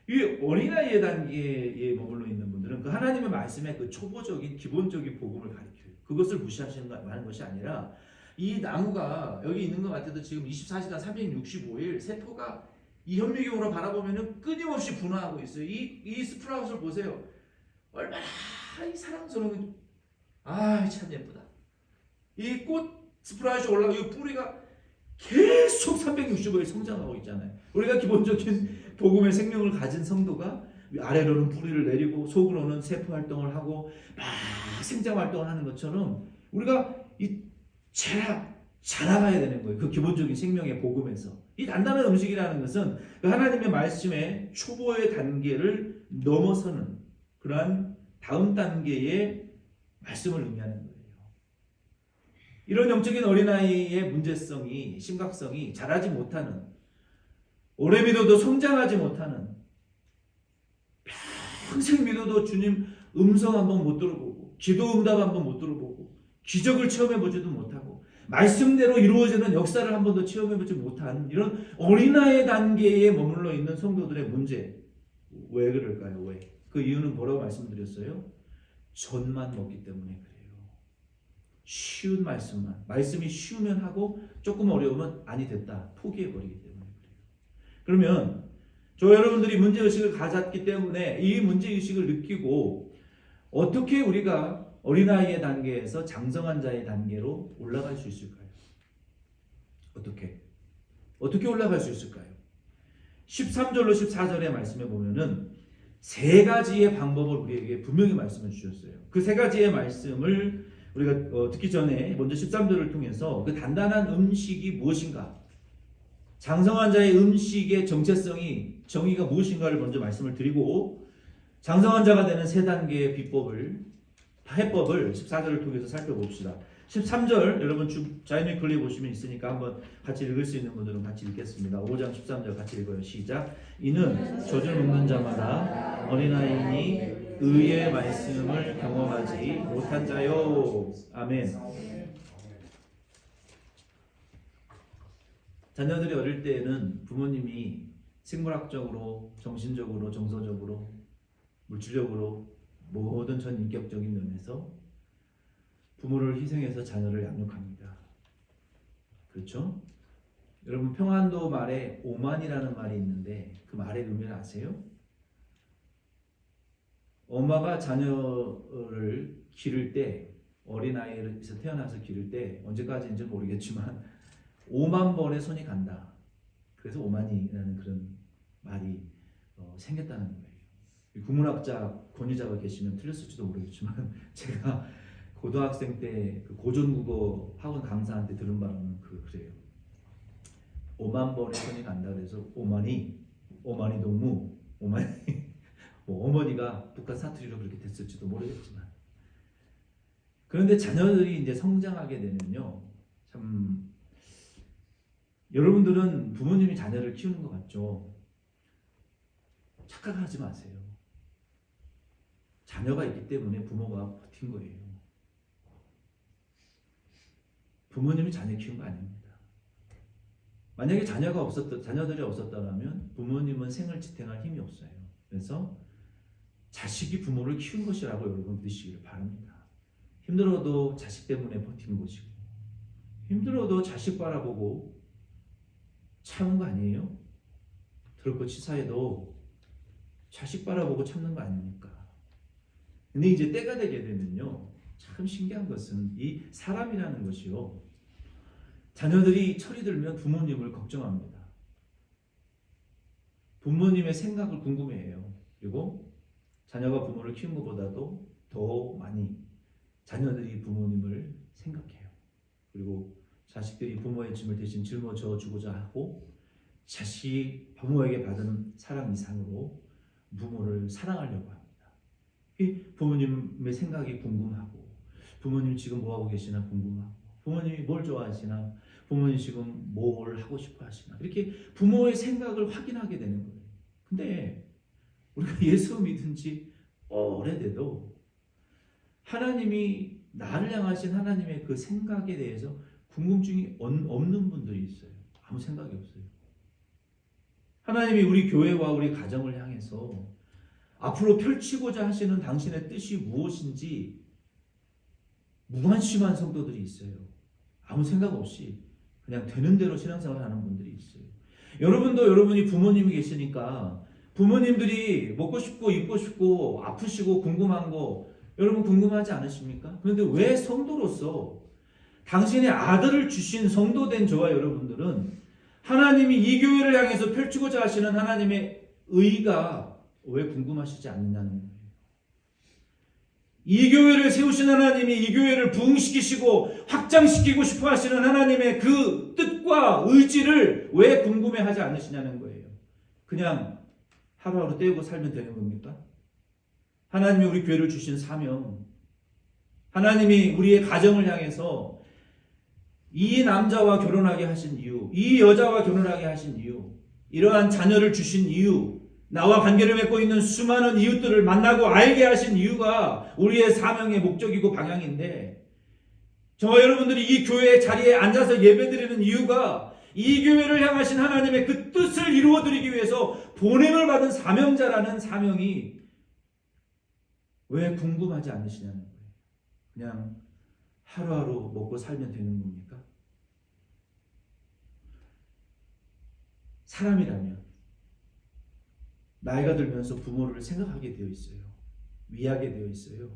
이 어린아이의 단계에 머물러 있는 분들은 그 하나님의 말씀의 그 초보적인 기본적인 복음을 가르쳐요. 그것을 무시하는 것이 아니라, 이 나무가 여기 있는 것 같아도 지금 24시간 365일 세포가 이 현미경으로 바라보면은 끊임없이 분화하고 있어요. 이 스프라웃을 보세요. 얼마나 이 사랑스러운, 참 예쁘다. 이 꽃 스프라웃이 올라가고 이 뿌리가 계속 365일 성장하고 있잖아요. 우리가 기본적인 복음의 생명을 가진 성도가 아래로는 뿌리를 내리고 속으로는 세포 활동을 하고 막 생장 활동을 하는 것처럼 우리가 이 자라가야 되는 거예요. 그 기본적인 생명의 복음에서. 이 단단한 음식이라는 것은 그 하나님의 말씀의 초보의 단계를 넘어서는 그러한 다음 단계의 말씀을 의미하는 거예요. 이런 영적인 어린아이의 문제성이, 심각성이 자라지 못하는, 오래 믿어도 성장하지 못하는, 평생 믿어도 주님 음성 한번 못 들어보고 기도 응답 한번 못 들어보고 기적을 체험해보지도 못하고 말씀대로 이루어지는 역사를 한 번도 체험해보지 못한 이런 어린아이 단계에 머물러 있는 성도들의 문제. 왜 그럴까요? 왜? 그 이유는 뭐라고 말씀드렸어요? 젖만 먹기 때문에 그래요. 쉬운 말씀이 쉬우면 하고 조금 어려우면 아니 됐다 포기해버리기 때문에 그래요. 그러면 저 여러분들이 문제의식을 가졌기 때문에 이 문제의식을 느끼고 어떻게 우리가 어린아이의 단계에서 장성한 자의 단계로 올라갈 수 있을까요? 어떻게 올라갈 수 있을까요? 13절로 14절의 말씀에 보면은 세 가지의 방법을 우리에게 분명히 말씀해 주셨어요. 그 세 가지의 말씀을 우리가 듣기 전에 먼저 13절을 통해서 그 단단한 음식이 무엇인가, 장성한 자의 음식의 정체성이 정의가 무엇인가를 먼저 말씀을 드리고, 장성한 자가 되는 세 단계의 해법을 14절을 통해서 살펴봅시다. 13절 여러분 자이언 클립 보시면 있으니까 한번 같이 읽을 수 있는 분들은 같이 읽겠습니다. 5장 13절 같이 읽어요. 시작. 이는 젖을 먹는 자마다 어린아이니 의의 말씀을 경험하지 못한 자요. 아멘. 자녀들이 어릴 때에는 부모님이 생물학적으로, 정신적으로, 정서적으로, 물질적으로 모든 전 인격적인 면에서 부모를 희생해서 자녀를 양육합니다. 그렇죠? 여러분 평안도 말에 오만이라는 말이 있는데 그 말의 의미를 아세요? 엄마가 자녀를 기를 때, 어린아이에서 태어나서 기를 때, 언제까지인지 모르겠지만 5만 번의 손이 간다. 그래서 오만이라는 그런 말이 생겼다는 거예요. 국문학자 권위자가 계시면 틀렸을지도 모르겠지만 제가 고등학생 때 그 고전국어 학원 강사한테 들은 바로는 그래요. 5만 번의 손이 간다. 그래서 오만이 동무, 오만이 뭐 어머니가 북한 사투리로 그렇게 됐을지도 모르겠지만, 그런데 자녀들이 이제 성장하게 되면요, 참 여러분들은 부모님이 자녀를 키우는 것 같죠? 착각하지 마세요. 자녀가 있기 때문에 부모가 버틴 거예요. 부모님이 자녀 키운 거 아닙니다. 만약에 자녀들이 없었다면 부모님은 생을 지탱할 힘이 없어요. 그래서 자식이 부모를 키운 것이라고 여러분 믿으시기를 바랍니다. 힘들어도 자식 때문에 버티는 것이고, 힘들어도 자식 바라보고 참은 거 아니에요? 더럽고 치사해도 자식 바라보고 참는 거 아닙니까? 근데 이제 때가 되게 되면요, 참 신기한 것은 이 사람이라는 것이요, 자녀들이 철이 들면 부모님을 걱정합니다. 부모님의 생각을 궁금해해요. 그리고 자녀가 부모를 키운 것보다도 더 많이 자녀들이 부모님을 생각해요. 그리고 자식들이 부모의 짐을 대신 짊어져 주고자 하고, 자식이 부모에게 받은 사랑 이상으로 부모를 사랑하려고 합니다. 이 부모님의 생각이 궁금하고, 부모님 지금 뭐하고 계시나 궁금하고, 부모님이 뭘 좋아하시나, 부모님 지금 뭘 하고 싶어 하시나, 이렇게 부모의 생각을 확인하게 되는 거예요. 근데 우리가 예수 믿은 지 오래돼도 하나님이 나를 향하신 하나님의 그 생각에 대해서 궁금증이 없는 분들이 있어요. 아무 생각이 없어요. 하나님이 우리 교회와 우리 가정을 향해서 앞으로 펼치고자 하시는 당신의 뜻이 무엇인지 무관심한 성도들이 있어요. 아무 생각 없이 그냥 되는 대로 신앙생활 하는 분들이 있어요. 여러분도 여러분이 부모님이 계시니까 부모님들이 먹고 싶고 입고 싶고 아프시고 궁금한 거 여러분 궁금하지 않으십니까? 그런데 왜 성도로서 당신의 아들을 주신 성도된 저와 여러분들은 하나님이 이 교회를 향해서 펼치고자 하시는 하나님의 의가 왜 궁금하시지 않느냐는 거예요. 이 교회를 세우신 하나님이 이 교회를 부흥시키시고 확장시키고 싶어 하시는 하나님의 그 뜻과 의지를 왜 궁금해하지 않으시냐는 거예요. 그냥 하루하루 때우고 살면 되는 겁니까? 하나님이 우리 교회를 주신 사명, 하나님이 우리의 가정을 향해서 이 남자와 결혼하게 하신 이유, 이 여자와 결혼하게 하신 이유, 이러한 자녀를 주신 이유, 나와 관계를 맺고 있는 수많은 이웃들을 만나고 알게 하신 이유가 우리의 사명의 목적이고 방향인데, 저와 여러분들이 이 교회의 자리에 앉아서 예배드리는 이유가 이 교회를 향하신 하나님의 그 뜻을 이루어드리기 위해서 보냄을 받은 사명자라는 사명이 왜 궁금하지 않으시냐는 거예요. 그냥 하루하루 먹고 살면 되는 겁니까? 사람이라면 나이가 들면서 부모를 생각하게 되어 있어요. 위하게 되어 있어요.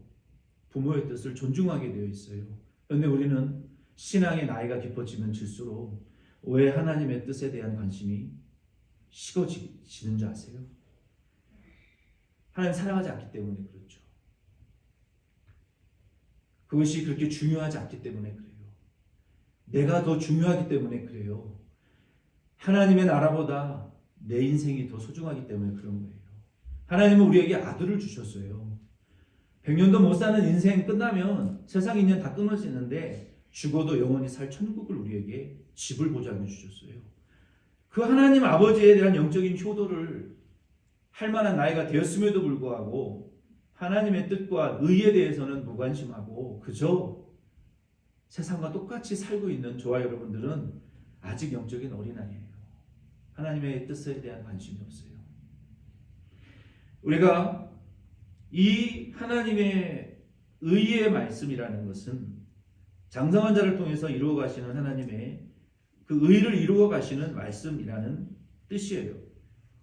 부모의 뜻을 존중하게 되어 있어요. 그런데 우리는 신앙의 나이가 깊어지면 질수록 왜 하나님의 뜻에 대한 관심이 식어지는 줄 아세요? 하나님 사랑하지 않기 때문에 그렇죠. 그것이 그렇게 중요하지 않기 때문에 그래요. 내가 더 중요하기 때문에 그래요. 하나님의 나라보다 내 인생이 더 소중하기 때문에 그런 거예요. 하나님은 우리에게 아들을 주셨어요. 100년도 못 사는 인생 끝나면 세상 인연 다 끊어지는데 죽어도 영원히 살 천국을 우리에게 집을 보장해 주셨어요. 그 하나님 아버지에 대한 영적인 효도를 할 만한 나이가 되었음에도 불구하고 하나님의 뜻과 의에 대해서는 무관심하고 그저 세상과 똑같이 살고 있는 저와 여러분들은 아직 영적인 어린아이예요. 하나님의 뜻에 대한 관심이 없어요. 우리가 이 하나님의 의의 말씀이라는 것은 장성한 자를 통해서 이루어 가시는 하나님의 그 의를 이루어 가시는 말씀이라는 뜻이에요.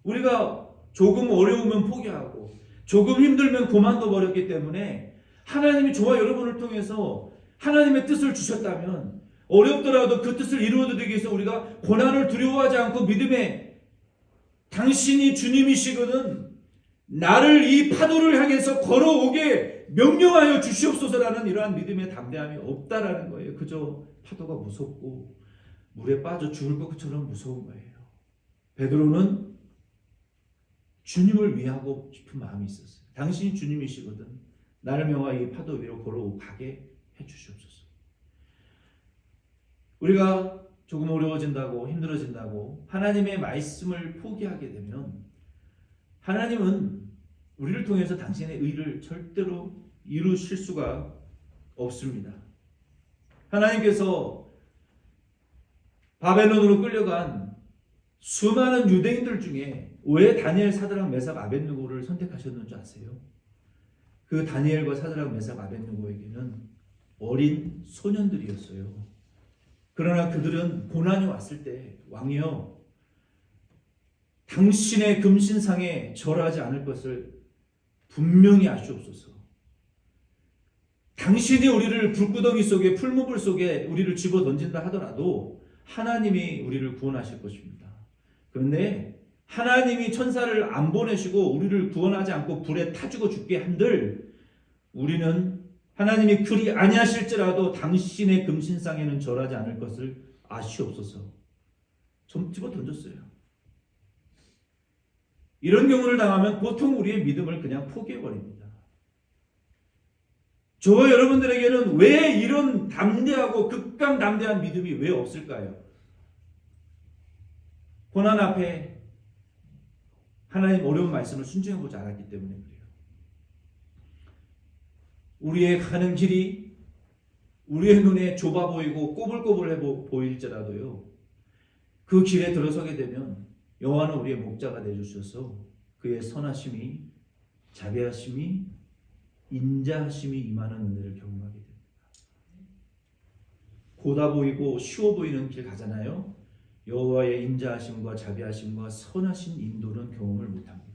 우리가 조금 어려우면 포기하고 조금 힘들면 그만둬 버렸기 때문에 하나님이 저와 여러분을 통해서 하나님의 뜻을 주셨다면 어렵더라도 그 뜻을 이루어드리기 위해서 우리가 고난을 두려워하지 않고 믿음에 당신이 주님이시거든 나를 이 파도를 향해서 걸어오게 명령하여 주시옵소서라는 이러한 믿음의 담대함이 없다라는 거예요. 그저 파도가 무섭고 물에 빠져 죽을 것처럼 무서운 거예요. 베드로는 주님을 위하고 싶은 마음이 있었어요. 당신이 주님이시거든 나를 명하여 이 파도 위로 걸어가게 해주시옵소서. 우리가 조금 어려워진다고 힘들어진다고 하나님의 말씀을 포기하게 되면 하나님은 우리를 통해서 당신의 의를 절대로 이루실 수가 없습니다. 하나님께서 바벨론으로 끌려간 수많은 유대인들 중에 왜 다니엘, 사드락, 메삭, 아벳느고를 선택하셨는지 아세요? 그 다니엘과 사드락, 메삭, 아벳느고에게는 어린 소년들이었어요. 그러나 그들은 고난이 왔을 때 왕이여 당신의 금신상에 절하지 않을 것을 분명히 아시옵소서. 당신이 우리를 불구덩이 속에 풀무불 속에 우리를 집어 던진다 하더라도 하나님이 우리를 구원하실 것입니다. 그런데 하나님이 천사를 안 보내시고 우리를 구원하지 않고 불에 타 죽어 죽게 한들 우리는 하나님이 그리 아니하실지라도 당신의 금신상에는 절하지 않을 것을 아시옵소서. 좀 집어 던졌어요. 이런 경우를 당하면 보통 우리의 믿음을 그냥 포기해버립니다. 저와 여러분들에게는 왜 이런 담대하고 극강담대한 믿음이 왜 없을까요? 고난 앞에 하나님 어려운 말씀을 순종해보지 않았기 때문에 그래요. 우리의 가는 길이 우리의 눈에 좁아 보이고 꼬불꼬불해 보일지라도요. 그 길에 들어서게 되면 여호와는 우리의 목자가 되주셔서 그의 선하심이 자비하심이 인자하심이 임하는 은혜를 경험하게 됩니다. 고다 보이고 쉬워 보이는 길 가잖아요. 여호와의 인자하심과 자비하심과 선하신 인도는 경험을 못합니다.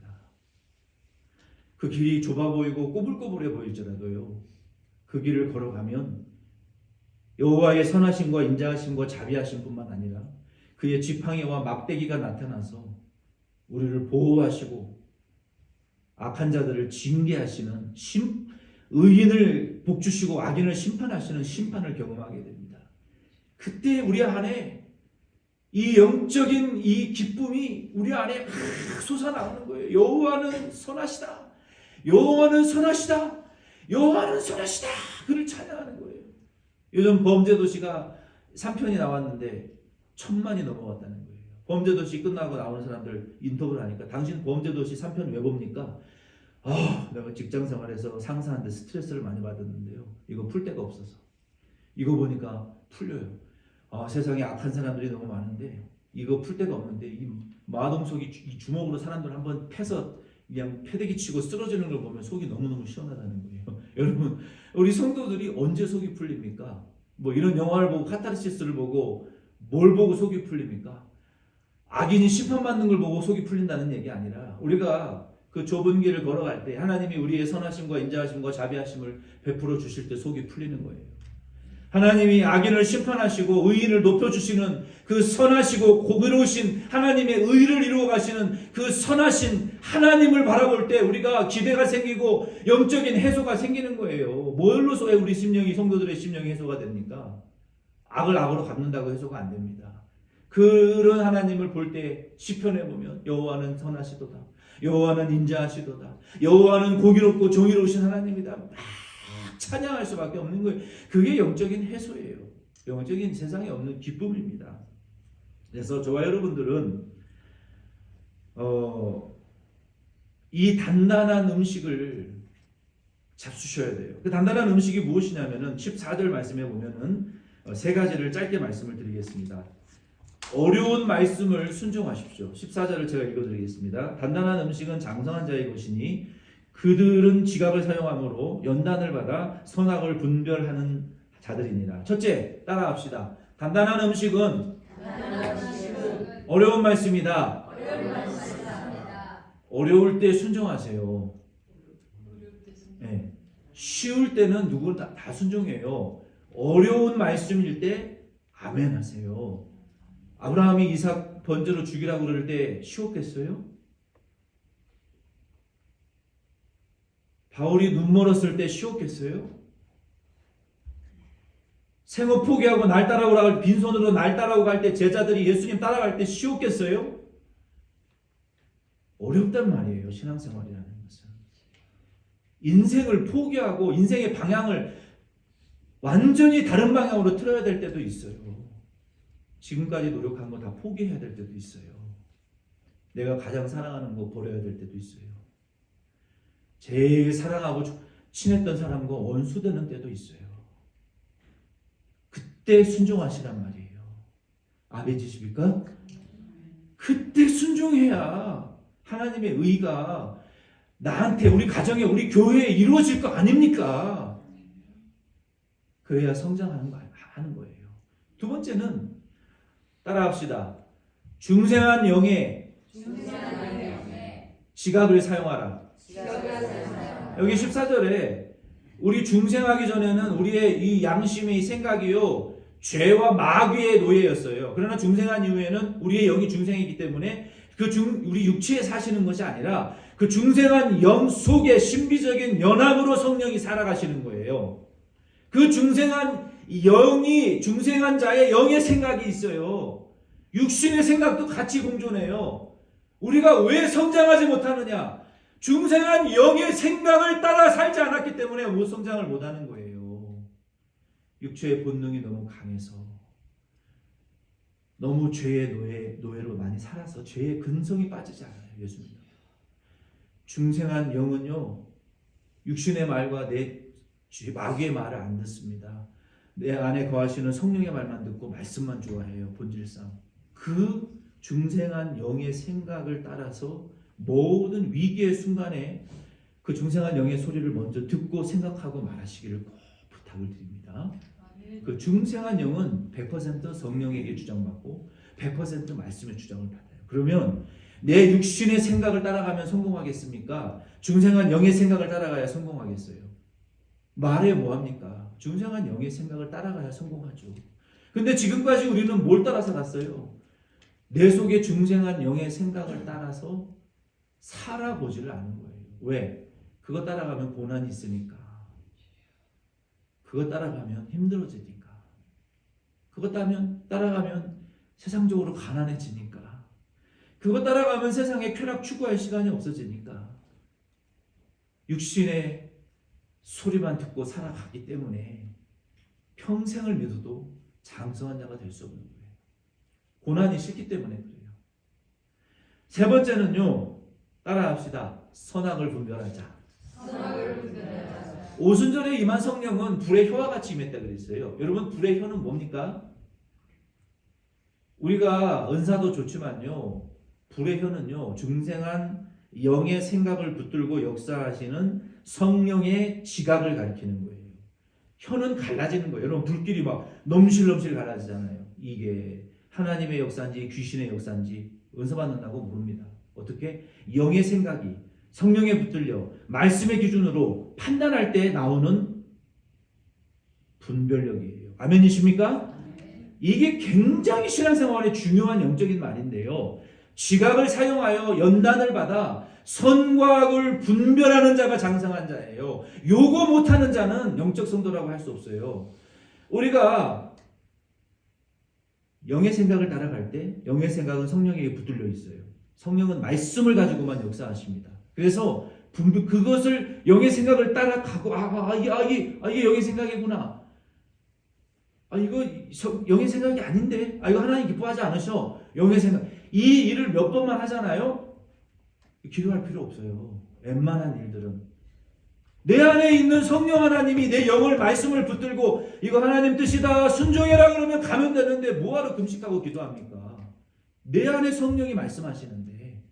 그 길이 좁아 보이고 꼬불꼬불해 보일지라도요. 그 길을 걸어가면 여호와의 선하심과 인자하심과 자비하심뿐만 아니라 그의 지팡이와 막대기가 나타나서 우리를 보호하시고 악한 자들을 징계하시는 의인을 복주시고 악인을 심판하시는 심판을 경험하게 됩니다. 그때 우리 안에 이 영적인 이 기쁨이 우리 안에 솟아나오는 거예요. 여호와는 선하시다. 여호와는 선하시다. 여호와는 선하시다. 그를 찬양하는 거예요. 요즘 범죄도시가 3편이 나왔는데 1000만이 넘어갔다는 거예요. 범죄도시 끝나고 나오는 사람들 인터뷰를 하니까 당신 범죄도시 3편 왜 봅니까? 내가 직장생활에서 상사한테 스트레스를 많이 받았는데요. 이거 풀 데가 없어서. 이거 보니까 풀려요. 세상에 악한 사람들이 너무 많은데 이거 풀 데가 없는데 이 마동석이 이 주먹으로 사람들 한번 패서 그냥 패대기 치고 쓰러지는 걸 보면 속이 너무너무 시원하다는 거예요. 여러분 우리 성도들이 언제 속이 풀립니까? 뭐 이런 영화를 보고 카타르시스를 보고 뭘 보고 속이 풀립니까? 악인이 심판받는 걸 보고 속이 풀린다는 얘기 아니라 우리가 그 좁은 길을 걸어갈 때 하나님이 우리의 선하심과 인자하심과 자비하심을 베풀어 주실 때 속이 풀리는 거예요. 하나님이 악인을 심판하시고 의인을 높여주시는 그 선하시고 공의로우신 하나님의 의를 이루어 가시는 그 선하신 하나님을 바라볼 때 우리가 기대가 생기고 영적인 해소가 생기는 거예요. 뭘로서 우리 심령이, 성도들의 심령이 해소가 됩니까? 악을 악으로 갚는다고 해소가 안 됩니다. 그런 하나님을 볼 때 시편에 보면 여호와는 선하시도다, 여호와는 인자하시도다, 여호와는 공의롭고 정의로우신 하나님이다 막 찬양할 수밖에 없는 거예요. 그게 영적인 해소예요. 영적인 세상에 없는 기쁨입니다. 그래서 저와 여러분들은 이 단단한 음식을 잡수셔야 돼요. 그 단단한 음식이 무엇이냐면은 14절 말씀에 보면은 세 가지를 짧게 말씀을 드리겠습니다. 어려운 말씀을 순종하십시오. 14절을 제가 읽어드리겠습니다. 단단한 음식은 장성한 자의 것이니 그들은 지각을 사용함으로 연단을 받아 선악을 분별하는 자들이니라. 첫째, 따라합시다. 단단한 음식은 어려운 말씀이다. 어려울 때 순종하세요. 네. 쉬울 때는 누구나 다 순종해요. 어려운 말씀일 때 아멘 하세요. 아브라함이 이삭 번제로 죽이라고 그럴 때 쉬웠겠어요? 바울이 눈 멀었을 때 쉬웠겠어요? 생업 포기하고 날 따라오라고 빈손으로 날 따라오고 갈 때 제자들이 예수님 따라갈 때 쉬웠겠어요? 어렵단 말이에요. 신앙생활이라는 것은. 인생을 포기하고 인생의 방향을 완전히 다른 방향으로 틀어야 될 때도 있어요. 지금까지 노력한 거 다 포기해야 될 때도 있어요. 내가 가장 사랑하는 거 버려야 될 때도 있어요. 제일 사랑하고 친했던 사람과 원수되는 때도 있어요. 그때 순종하시란 말이에요. 아멘이십니까? 그때 순종해야 하나님의 의가 나한테, 우리 가정에, 우리 교회에 이루어질 거 아닙니까? 그래야 성장하는 거예요. 두 번째는 따라합시다. 중생한 영의 지각을 사용하라. 여기 14절에 우리 중생하기 전에는 우리의 이 양심의 생각이요 죄와 마귀의 노예였어요. 그러나 중생한 이후에는 우리의 영이 중생이기 때문에 우리 육체에 사시는 것이 아니라 그 중생한 영 속에 신비적인 연합으로 성령이 살아가시는 거예요. 그 중생한 영이, 중생한 자의 영의 생각이 있어요. 육신의 생각도 같이 공존해요. 우리가 왜 성장하지 못하느냐? 중생한 영의 생각을 따라 살지 않았기 때문에 못 성장을 못하는 거예요. 육체의 본능이 너무 강해서, 너무 죄의 노예로 많이 살아서 죄의 근성이 빠지지 않아요. 예수님. 중생한 영은요, 육신의 말과 내 마귀의 말을 안 듣습니다. 내 안에 거하시는 성령의 말만 듣고 말씀만 좋아해요. 본질상. 그 중생한 영의 생각을 따라서 모든 위기의 순간에 그 중생한 영의 소리를 먼저 듣고 생각하고 말하시기를 꼭 부탁을 드립니다. 그 중생한 영은 100% 성령에게 주장받고 100% 말씀의 주장을 받아요. 그러면 내 육신의 생각을 따라가면 성공하겠습니까? 중생한 영의 생각을 따라가야 성공하겠어요? 말해 뭐합니까? 중생한 영의 생각을 따라가야 성공하죠. 근데 지금까지 우리는 뭘 따라 살았어요? 내 속에 중생한 영의 생각을 따라서 살아보지를 않은 거예요. 왜? 그거 따라가면 고난이 있으니까. 그거 따라가면 힘들어지니까. 그거 따라가면 세상적으로 가난해지니까. 그거 따라가면 세상에 쾌락 추구할 시간이 없어지니까. 육신의 소리만 듣고 살아가기 때문에 평생을 믿어도 장성한 자가 될 수 없는 거예요. 고난이 싫기 때문에 그래요. 세 번째는요, 따라합시다. 선악을 분별하자. 오순절에 임한 성령은 불의 혀와 같이 임했다 그랬어요. 여러분, 불의 혀는 뭡니까? 우리가 은사도 좋지만요, 불의 혀는요, 중생한 영의 생각을 붙들고 역사하시는 성령의 지각을 가리키는 거예요. 혀는 갈라지는 거예요. 여러분, 불길이 막 넘실넘실 갈라지잖아요. 이게 하나님의 역사인지 귀신의 역사인지 은사 받는다고 모릅니다. 어떻게? 영의 생각이 성령에 붙들려 말씀의 기준으로 판단할 때 나오는 분별력이에요. 아멘이십니까? 이게 굉장히 신앙생활에 중요한 영적인 말인데요. 지각을 사용하여 연단을 받아 선과 악을 분별하는 자가 장성한 자예요. 요거 못하는 자는 영적 성도라고 할 수 없어요. 우리가 영의 생각을 따라갈 때 영의 생각은 성령에게 붙들려 있어요. 성령은 말씀을 가지고만 역사하십니다. 그래서 그것을 영의 생각을 따라가고 이게 영의 생각이구나. 이거 영의 생각이 아닌데. 이거 하나님 기뻐하지 않으셔. 영의 생각. 이 일을 몇 번만 하잖아요. 기도할 필요 없어요. 웬만한 일들은. 내 안에 있는 성령 하나님이 내 영을 말씀을 붙들고 이거 하나님 뜻이다 순종해라 그러면 가면 되는데 뭐하러 금식하고 기도합니까? 내 안에 성령이 말씀하시는데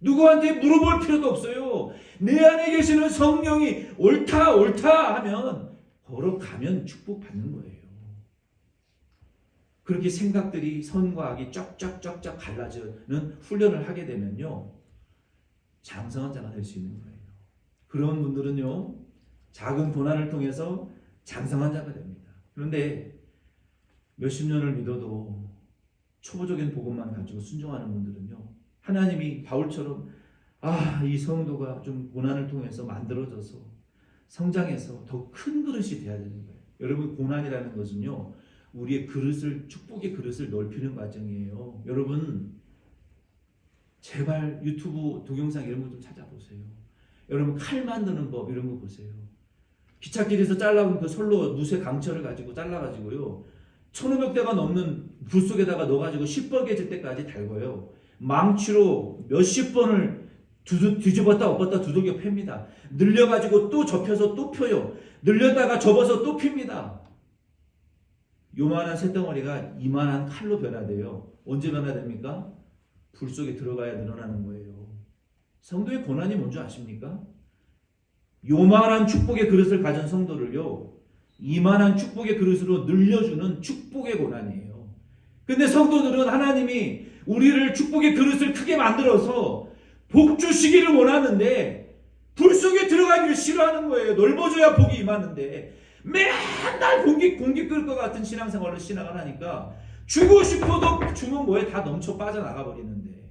누구한테 물어볼 필요도 없어요. 내 안에 계시는 성령이 옳다 하면 걸어가면 축복받는 거예요. 그렇게 생각들이 선과 악이 쫙쫙쫙쫙 갈라지는 훈련을 하게 되면요. 장성한 자가 될 수 있는 거예요. 그런 분들은요. 작은 고난을 통해서 장성한 자가 됩니다. 그런데 몇십 년을 믿어도 초보적인 복음만 가지고 순종하는 분들은요. 하나님이 바울처럼 이 성도가 좀 고난을 통해서 만들어져서 성장해서 더 큰 그릇이 돼야 되는 거예요. 여러분 고난이라는 것은요. 우리의 그릇을 축복의 그릇을 넓히는 과정이에요. 여러분 제발 유튜브 동영상 이런 거 좀 찾아보세요. 여러분 칼 만드는 법 이런 거 보세요. 기찻길에서 잘라온 그 솔로 무쇠 강철을 가지고 잘라가지고요. 1500대가 넘는 불 속에다가 넣어가지고 시뻘개질 때까지 달궈요. 망치로 몇십 번을 뒤집었다 엎었다 두들겨 팹니다. 늘려가지고 또 접혀서 또 펴요. 늘렸다가 접어서 또 핍니다. 요만한 쇳덩어리가 이만한 칼로 변화돼요. 언제 변화됩니까? 불 속에 들어가야 늘어나는 거예요. 성도의 고난이 뭔지 아십니까? 요만한 축복의 그릇을 가진 성도를요. 이만한 축복의 그릇으로 늘려주는 축복의 고난이에요. 근데 성도들은 하나님이 우리를 축복의 그릇을 크게 만들어서 복 주시기를 원하는데 불 속에 들어가기를 싫어하는 거예요. 넓어져야 복이 임하는데 맨날 공기 끓을 것 같은 신앙생활을 신앙을 하니까 주고 싶어도 주면 뭐에 다 넘쳐 빠져나가 버리는데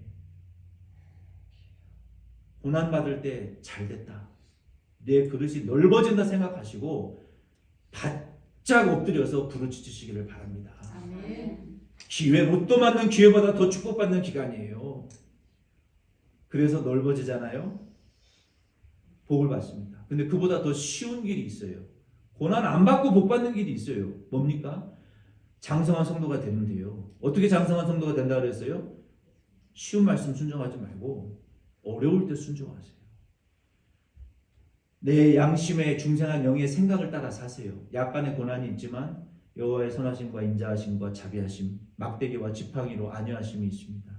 고난받을 때 잘됐다. 내 그릇이 넓어진다 생각하시고 바짝 엎드려서 부르짖으시기를 바랍니다. 아멘. 기회 로또 맞는 기회보다 더 축복받는 기간이에요. 그래서 넓어지잖아요. 복을 받습니다. 근데 그보다 더 쉬운 길이 있어요. 고난 안 받고 복 받는 길이 있어요. 뭡니까? 장성한 성도가 되면 돼요. 어떻게 장성한 성도가 된다 그랬어요? 쉬운 말씀 순종하지 말고 어려울 때 순종하세요. 내 양심에 중생한 영의 생각을 따라 사세요. 약간의 고난이 있지만 여호와의 선하심과 인자하심과 자비하심, 막대기와 지팡이로 안위하심이 있습니다.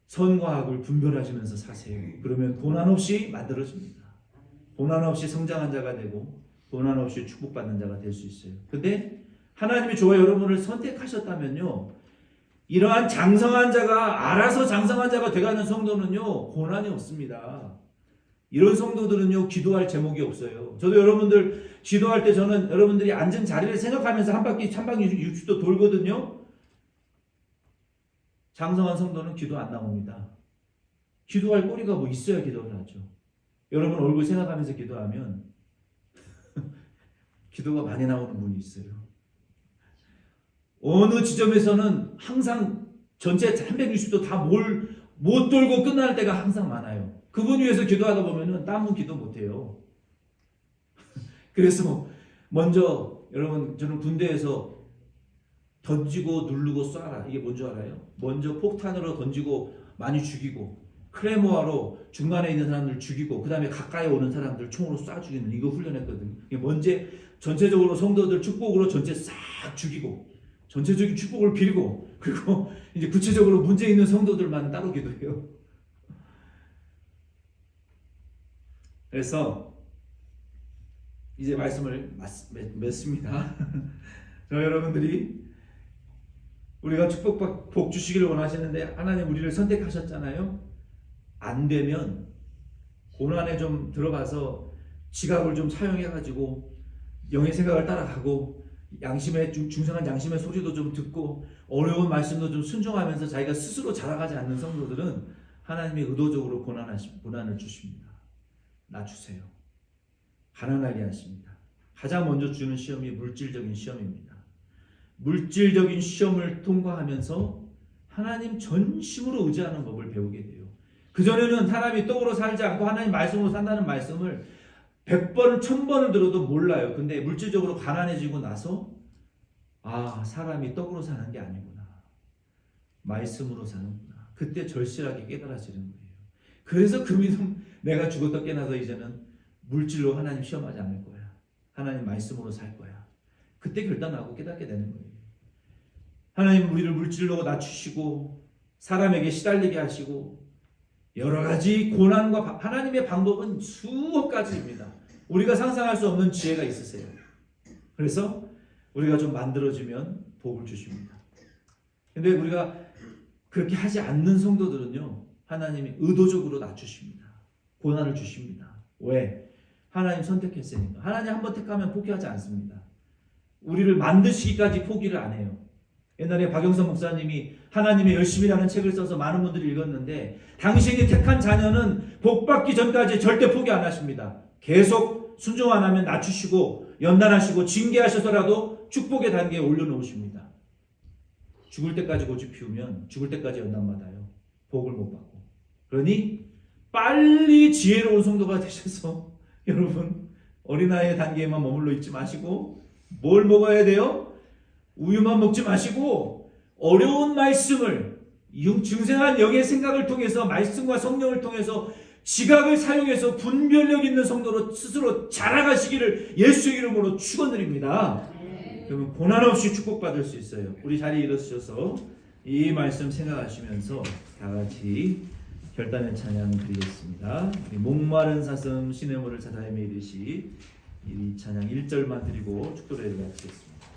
선과 악을 분별하시면서 사세요. 그러면 고난 없이 만들어집니다. 고난 없이 성장한 자가 되고 고난 없이 축복받는 자가 될 수 있어요. 근데 하나님이 저와 여러분을 선택하셨다면요. 이러한 장성한 자가 알아서 장성한 자가 돼가는 성도는요. 고난이 없습니다. 이런 성도들은요. 기도할 제목이 없어요. 저도 여러분들 기도할 때 저는 여러분들이 앉은 자리를 생각하면서 한 바퀴 60도 돌거든요. 장성한 성도는 기도 안 나옵니다. 기도할 거리가 뭐 있어야 기도를 하죠. 여러분 얼굴 생각하면서 기도하면 기도가 많이 나오는 분이 있어요. 어느 지점에서는 항상 전체 360도 다 못 돌고 끝날 때가 항상 많아요. 그분 위해서 기도하다 보면은 딴 분 기도 못해요. 그래서 먼저 여러분 저는 군대에서 던지고 누르고 쏴라. 이게 뭔지 알아요? 먼저 폭탄으로 던지고 많이 죽이고 크레모아로 중간에 있는 사람들 죽이고 그 다음에 가까이 오는 사람들 총으로 쏴 죽이는 이거 훈련했거든요. 먼저 전체적으로 성도들 축복으로 전체 싹 죽이고 전체적인 축복을 빌고 그리고 이제 구체적으로 문제 있는 성도들만 따로 기도해요. 그래서 이제 말씀을 맺습니다. 저 여러분들이 우리가 복 주시기를 원하시는데 하나님 우리를 선택하셨잖아요. 안 되면 고난에 좀 들어가서 지각을 좀 사용해가지고 영의 생각을 따라가고 양심의 중성한 양심의 소리도 좀 듣고 어려운 말씀도 좀 순종하면서 자기가 스스로 자라가지 않는 성도들은 하나님이 의도적으로 고난을 주십니다. 낮추세요. 가난하게 하십니다. 가장 먼저 주는 시험이 물질적인 시험입니다. 물질적인 시험을 통과하면서 하나님 전심으로 의지하는 법을 배우게 돼요. 그전에는 하나님이 떡으로 살지 않고 하나님 말씀으로 산다는 말씀을 100번, 1000번을 들어도 몰라요. 근데 물질적으로 가난해지고 나서 사람이 떡으로 사는 게 아니구나. 말씀으로 사는구나. 그때 절실하게 깨달아지는 거예요. 그래서 그 믿음, 내가 죽었다 깨나서 이제는 물질로 하나님 시험하지 않을 거야. 하나님 말씀으로 살 거야. 그때 결단하고 깨닫게 되는 거예요. 하나님 우리를 물질로 낮추시고 사람에게 시달리게 하시고 여러 가지 고난과 하나님의 방법은 수억 가지입니다. 우리가 상상할 수 없는 지혜가 있으세요. 그래서 우리가 좀 만들어지면 복을 주십니다. 근데 우리가 그렇게 하지 않는 성도들은요, 하나님이 의도적으로 낮추십니다. 고난을 주십니다. 왜? 하나님 선택했으니까. 하나님 한번 택하면 포기하지 않습니다. 우리를 만드시기까지 포기를 안 해요. 옛날에 박영선 목사님이 하나님의 열심이라는 책을 써서 많은 분들이 읽었는데, 당신이 택한 자녀는 복받기 전까지 절대 포기 안 하십니다. 계속 순종 안 하면 낮추시고 연단하시고 징계하셔서라도 축복의 단계에 올려놓으십니다. 죽을 때까지 고집 피우면 죽을 때까지 연단받아요. 복을 못 받고. 그러니 빨리 지혜로운 성도가 되셔서 여러분 어린아이의 단계에만 머물러 있지 마시고 뭘 먹어야 돼요? 우유만 먹지 마시고 어려운 말씀을 중생한 영의 생각을 통해서 말씀과 성령을 통해서 지각을 사용해서 분별력 있는 성도로 스스로 자라가시기를 예수의 이름으로 축원드립니다. 그러면 고난 없이 축복받을 수 있어요. 우리 자리에 일어서셔서 이 말씀 생각하시면서 다 같이 결단의 찬양 드리겠습니다. 목마른 사슴 시냇물을 찾아 헤매이듯이 이 찬양 1절만 드리고 축도를 마치겠습니다.